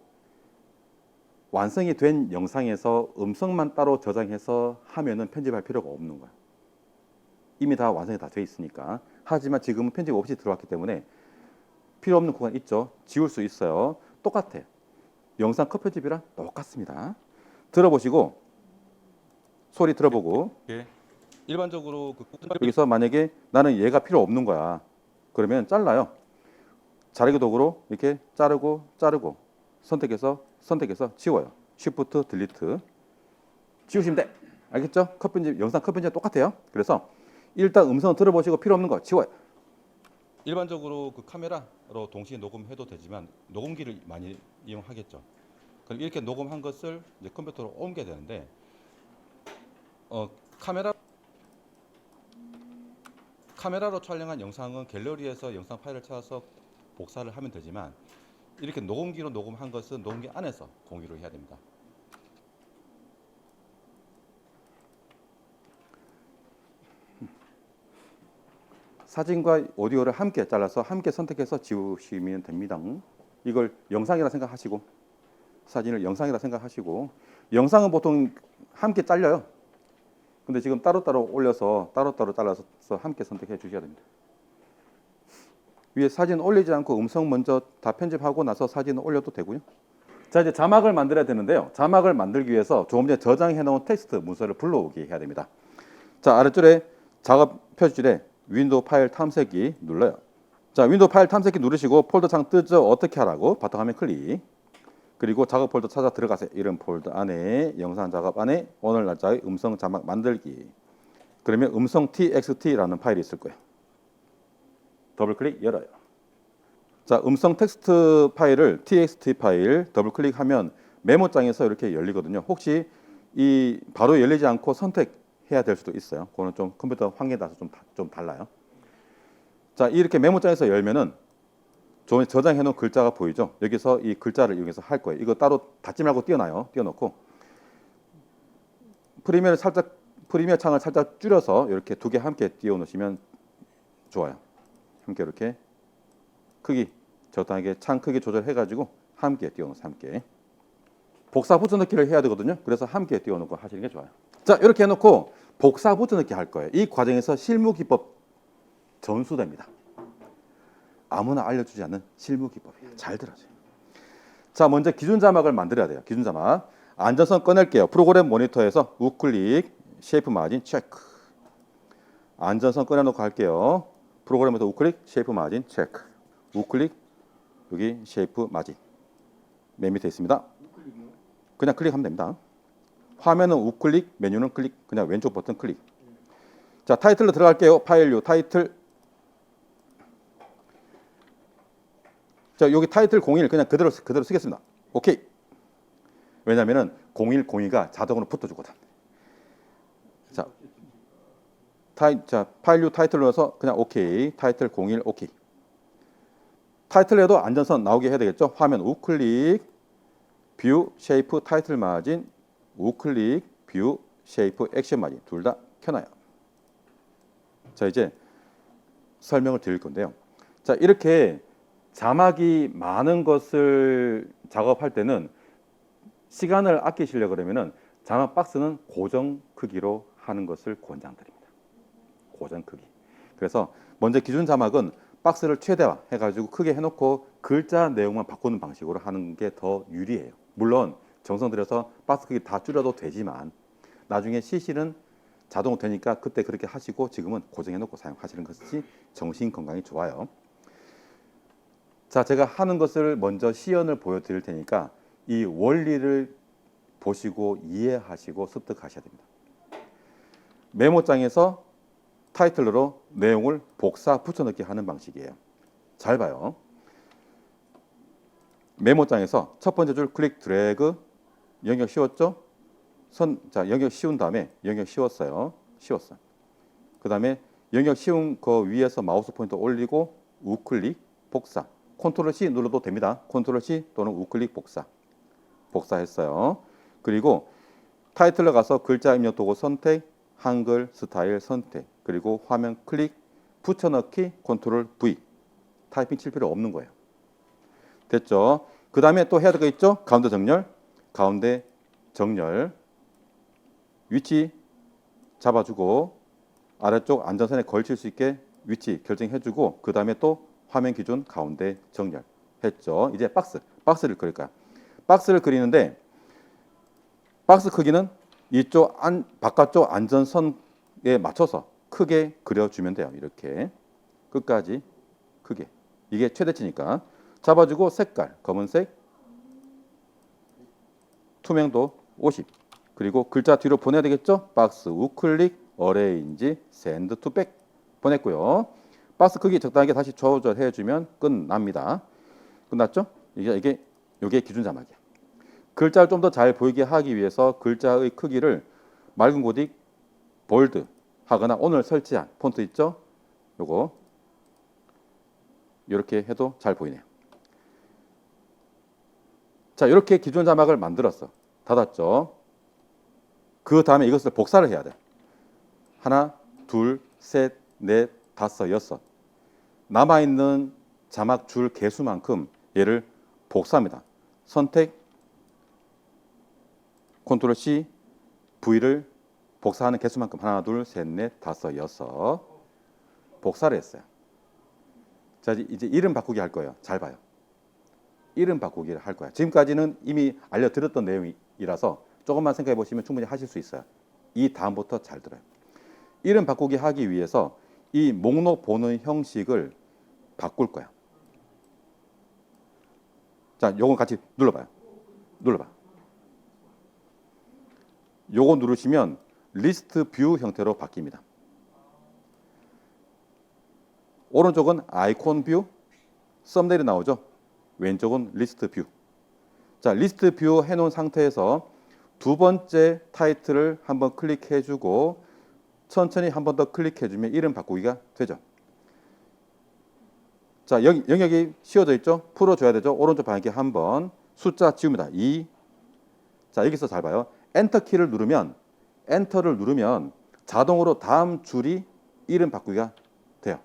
완성이 된 영상에서 음성만 따로 저장해서 하면은 편집할 필요가 없는 거야. 이미 다 완성이 다 돼 있으니까. 하지만 지금은 편집 없이 들어왔기 때문에 필요 없는 구간 있죠. 지울 수 있어요. 똑같아요. 영상 컷 편집이랑 똑같습니다. 들어보시고 소리 들어보고 예. 일반적으로 여기서 만약에 나는 얘가 필요 없는 거야. 그러면 잘라요. 자르기 도구로 이렇게 자르고 선택해서 지워요. Shift 딜리트 지우시면 돼. 알겠죠? 컷 편집, 영상 컷 편집 똑같아요. 그래서 일단 음성 들어보시고 필요 없는 거 지워요. 일반적으로 그 카메라로 동시에 녹음해도 되지만 녹음기를 많이 이용하겠죠. 그럼 이렇게 녹음한 것을 이제 컴퓨터로 옮겨야 되는데 카메라로 촬영한 영상은 갤러리에서 영상 파일을 찾아서 복사를 하면 되지만 이렇게 녹음기로 녹음한 것은 녹음기 안에서 공유를 해야 됩니다. 사진과 오디오를 함께 잘라서 함께 선택해서 지우시면 됩니다. 이걸 영상이라 생각하시고 사진을 영상이라 생각하시고 영상은 보통 함께 잘려요. 근데 지금 따로따로 올려서 따로따로 잘라서 함께 선택해 주셔야 됩니다. 위에 사진 올리지 않고 음성 먼저 다 편집하고 나서 사진 올려도 되고요. 자, 이제 자막을 만들어야 되는데요. 자막을 만들기 위해서 조금 전에 저장해 놓은 텍스트 문서를 불러오게 해야 됩니다. 자, 아래쪽에 작업 표지줄에 윈도우 파일 탐색기 눌러요. 자, 윈도우 파일 탐색기 누르시고 폴더 창 뜨죠? 어떻게 하라고? 바탕화면 클릭. 그리고 작업 폴더 찾아 들어가세요. 이런 폴더 안에 영상 작업 안에 오늘 날짜의 음성 자막 만들기. 그러면 음성 txt라는 파일이 있을 거예요. 더블 클릭 열어요. 자, 음성 텍스트 파일을 txt 파일 더블 클릭하면 메모장에서 이렇게 열리거든요. 혹시 이 바로 열리지 않고 선택해야 될 수도 있어요. 그거는 좀 컴퓨터 환경에 따라서 좀 달라요. 자, 이렇게 메모장에서 열면은 저장해 놓은 글자가 보이죠? 여기서 이 글자를 이용해서 할 거예요. 이거 따로 닫지 말고 띄워놔요. 띄워놓고 프리미어 창을 살짝 줄여서 이렇게 두 개 함께 띄워놓으시면 좋아요. 함께 이렇게 크기 적당하게 창 크기 조절해가지고 함께 띄워놓으세요. 함께 복사 붙여넣기를 해야 되거든요. 그래서 함께 띄워놓고 하시는 게 좋아요. 자, 이렇게 해놓고 복사 붙여넣기 할 거예요. 이 과정에서 실무 기법 전수됩니다. 아무나 알려주지 않는 실무 기법이에요. 잘 들어줘요. 자, 먼저 기준 자막을 만들어야 돼요. 기준 자막. 안전성 꺼낼게요. 프로그램 모니터에서 우클릭, 쉐이프 마진 체크. 안전성 꺼내놓고 할게요. 프로그램에서 우클릭, 쉐이프 마진 체크. 우클릭, 여기 쉐이프 마진. 맨 밑에 있습니다. 그냥 클릭하면 됩니다. 화면은 우클릭, 메뉴는 클릭, 그냥 왼쪽 버튼 클릭. 자, 타이틀로 들어갈게요. 파일류, 타이틀. 자, 여기 타이틀 01 그냥 그대로 쓰겠습니다. 오케이. 왜냐면은 0102가 자동으로 붙어주거든. 자, 파일류 타이틀로 해서 그냥 오케이. 타이틀 01 오케이. 타이틀에도 안전선 나오게 해야 되겠죠. 화면 우클릭, 뷰, 쉐이프, 타이틀 마진, 우클릭, 뷰, 쉐이프, 액션 마진 둘 다 켜놔요. 자, 이제 설명을 드릴 건데요. 자, 이렇게 자막이 많은 것을 작업할 때는 시간을 아끼시려고 그러면은 자막 박스는 고정 크기로 하는 것을 권장드립니다. 고정 크기. 그래서 먼저 기준 자막은 박스를 최대화 해가지고 크게 해놓고 글자 내용만 바꾸는 방식으로 하는 게 더 유리해요. 물론 정성 들여서 박스 크기 다 줄여도 되지만 나중에 CC는 자동 되니까 그때 그렇게 하시고 지금은 고정해놓고 사용하시는 것이 정신 건강에 좋아요. 자, 제가 하는 것을 먼저 시연을 보여드릴 테니까 이 원리를 보시고 이해하시고 습득하셔야 됩니다. 메모장에서 타이틀로 내용을 복사 붙여넣기 하는 방식이에요. 잘 봐요. 메모장에서 첫 번째 줄 클릭 드래그 영역 씌웠죠? 자, 영역 씌운 다음에 영역 씌웠어요. 씌웠어요. 그 다음에 영역 씌운 거 위에서 마우스 포인터 올리고 우클릭 복사. 컨트롤 C 눌러도 됩니다. 컨트롤 C 또는 우클릭 복사. 복사했어요. 그리고 타이틀로 가서 글자 입력 도구 선택, 한글 스타일 선택, 그리고 화면 클릭, 붙여넣기 컨트롤 V. 타이핑 칠 필요 없는 거예요. 됐죠? 그 다음에 또 해야 될 거 있죠? 가운데 정렬, 가운데 정렬, 위치 잡아주고 아래쪽 안전선에 걸칠 수 있게 위치 결정해주고 그 다음에 또 화면 기준 가운데 정렬 했죠. 이제 박스를 그릴 거야. 박스를 그리는데 박스 크기는 이쪽 바깥쪽 안전선 맞춰서 크게 그려주면 돼요. 이렇게 끝까지 크게. 이게 최대치니까 잡아주고 색깔 검은색, 투명도 50. 그리고 글자 뒤로 보내야 되겠죠? 박스 우클릭 어레인지 샌드 투백 보냈고요. 박스 크기 적당하게 다시 조절해 주면 끝납니다. 끝났죠? 이게 기준 자막이야. 글자를 좀 더 잘 보이게 하기 위해서 글자의 크기를 맑은 고딕 볼드 하거나 오늘 설치한 폰트 있죠? 요거 이렇게 해도 잘 보이네요. 자, 이렇게 기준 자막을 만들었어. 닫았죠? 그 다음에 이것을 복사를 해야 돼. 하나, 둘, 셋, 넷, 다섯, 여섯. 남아있는 자막 줄 개수만큼 얘를 복사합니다. 선택, 컨트롤 C, V를 복사하는 개수만큼 하나, 둘, 셋, 넷, 다섯, 여섯. 복사를 했어요. 자, 이제 이름 바꾸기 할 거예요. 잘 봐요. 이름 바꾸기를 할 거야. 지금까지는 이미 알려드렸던 내용이라서 조금만 생각해 보시면 충분히 하실 수 있어요. 이 다음부터 잘 들어요. 이름 바꾸기 하기 위해서 이 목록 보는 형식을 바꿀 거야. 자, 요건 같이 눌러봐요. 눌러봐. 요거 누르시면 리스트 뷰 형태로 바뀝니다. 오른쪽은 아이콘 뷰, 썸네일이 나오죠. 왼쪽은 리스트 뷰. 자, 리스트 뷰 해놓은 상태에서 두 번째 타이틀을 한번 클릭해주고 천천히 한 번 더 클릭해주면 이름 바꾸기가 되죠. 자, 영역이 씌워져 있죠. 풀어줘야 되죠. 오른쪽 방향키 한번 숫자 지웁니다. 2. 자, 여기서 잘 봐요. 엔터 키를 누르면 엔터를 누르면 자동으로 다음 줄이 이름 바꾸기가 돼요.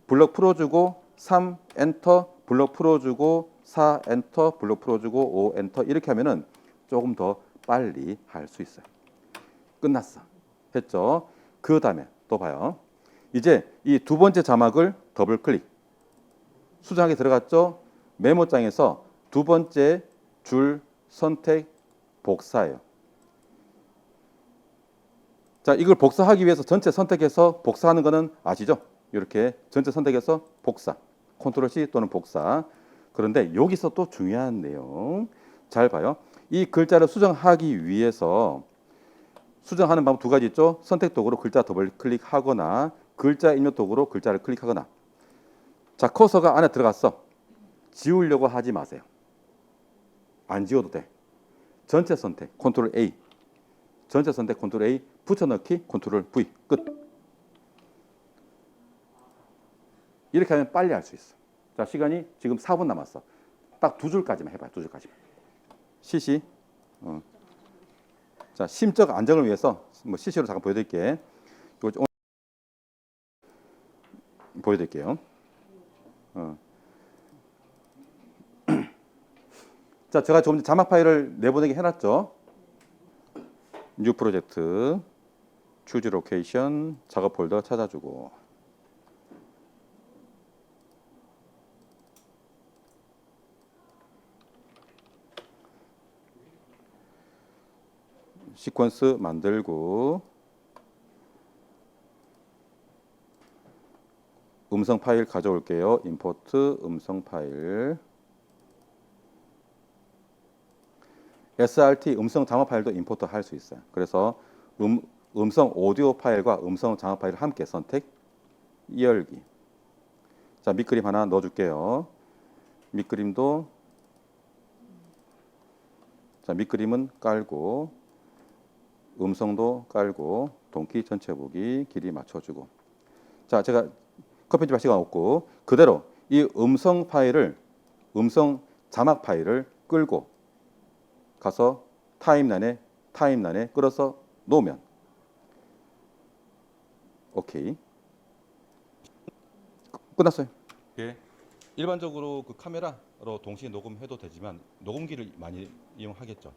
블럭 풀어주고 3 엔터, 블럭 풀어주고 4 엔터, 블럭 풀어주고 5 엔터 이렇게 하면은 조금 더 빨리 할 수 있어요. 끝났어. 했죠? 그 다음에 또 봐요. 이제 이 두 번째 자막을 더블 클릭. 수정하게 들어갔죠? 메모장에서 두 번째 줄 선택 복사예요. 자, 이걸 복사하기 위해서 전체 선택해서 복사하는 거는 아시죠? 이렇게 전체 선택해서 복사. 컨트롤 C 또는 복사. 그런데 여기서 또 중요한 내용. 잘 봐요. 이 글자를 수정하기 위해서 수정하는 방법 두 가지 있죠. 선택 도구로 글자 더블 클릭하거나 글자 입력 도구로 글자를 클릭하거나. 자, 커서가 안에 들어갔어. 지우려고 하지 마세요. 안 지워도 돼. 전체 선택 컨트롤 A. 전체 선택 컨트롤 A, 붙여넣기 컨트롤 V. 끝. 이렇게 하면 빨리 할 수 있어. 자, 시간이 지금 4분 남았어. 딱 두 줄까지만 해봐요. 두 줄까지만. CC. 자, 심적 안정을 위해서 CC로 잠깐 보여드릴게. 이거 보여드릴게요. 자, 제가 조금 전에 자막 파일을 내보내게 해놨죠. 뉴 프로젝트, 추즈 로케이션, 작업 폴더 찾아주고. 시퀀스 만들고 음성 파일 가져올게요. 임포트 음성 파일. SRT 음성 자막 파일도 임포트 할 수 있어요. 그래서 음성 오디오 파일과 음성 자막 파일을 함께 선택, 열기. 자, 밑그림 하나 넣어줄게요. 밑그림도 자, 밑그림은 깔고 음성도 깔고 동키 전체 보기 길이 맞춰주고. 자, 제가 커피 편집할 시간 없고 그대로 이 음성 파일을 음성 자막 파일을 끌고 가서 타임라인에 끌어서 놓으면 오케이. 끝났어요. 예. 일반적으로 그 카메라로 동시에 녹음해도 되지만 녹음기를 많이 이용하겠죠.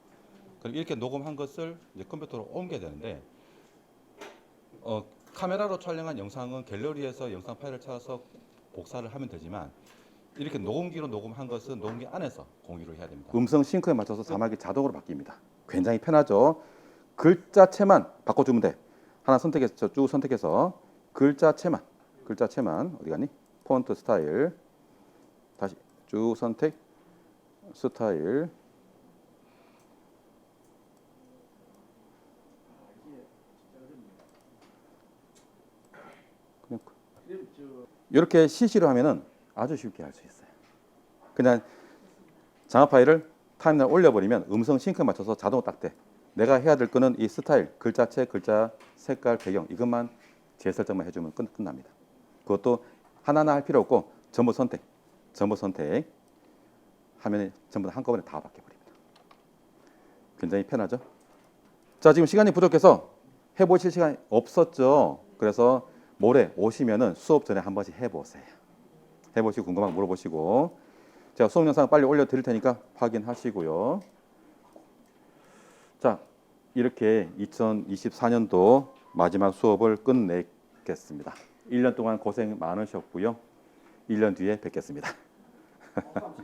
그럼 이렇게 녹음한 것을 이제 컴퓨터로 옮겨야 되는데 카메라로 촬영한 영상은 갤러리에서 영상 파일을 찾아서 복사를 하면 되지만 이렇게 녹음기로 녹음한 것은 녹음기 안에서 공유를 해야 됩니다. 음성 싱크에 맞춰서 자막이 자동으로 바뀝니다. 굉장히 편하죠. 글자체만 바꿔주면 돼. 하나 선택해서 쭉 선택해서 글자체만 어디 갔니? 폰트 스타일 다시 쭉 선택 스타일 이렇게 CC로 하면은 아주 쉽게 할 수 있어요. 그냥 장화 파일을 타임라인 올려버리면 음성 싱크 맞춰서 자동으로 딱 돼. 내가 해야 될 거는 이 스타일, 글자체, 글자 색깔, 배경 이것만 재설정만 해주면 끝납니다. 그것도 하나하나 할 필요 없고 전부 선택 하면 전부 다 한꺼번에 다 바뀌어버립니다. 굉장히 편하죠? 자, 지금 시간이 부족해서 해보실 시간이 없었죠. 그래서 모레 오시면은 수업 전에 한 번씩 해보세요. 해보시고 궁금한 거 물어보시고 제가 수업 영상 빨리 올려드릴 테니까 확인하시고요. 자, 이렇게 2024년도 마지막 수업을 끝내겠습니다. 1년 동안 고생 많으셨고요. 1년 뒤에 뵙겠습니다. 어,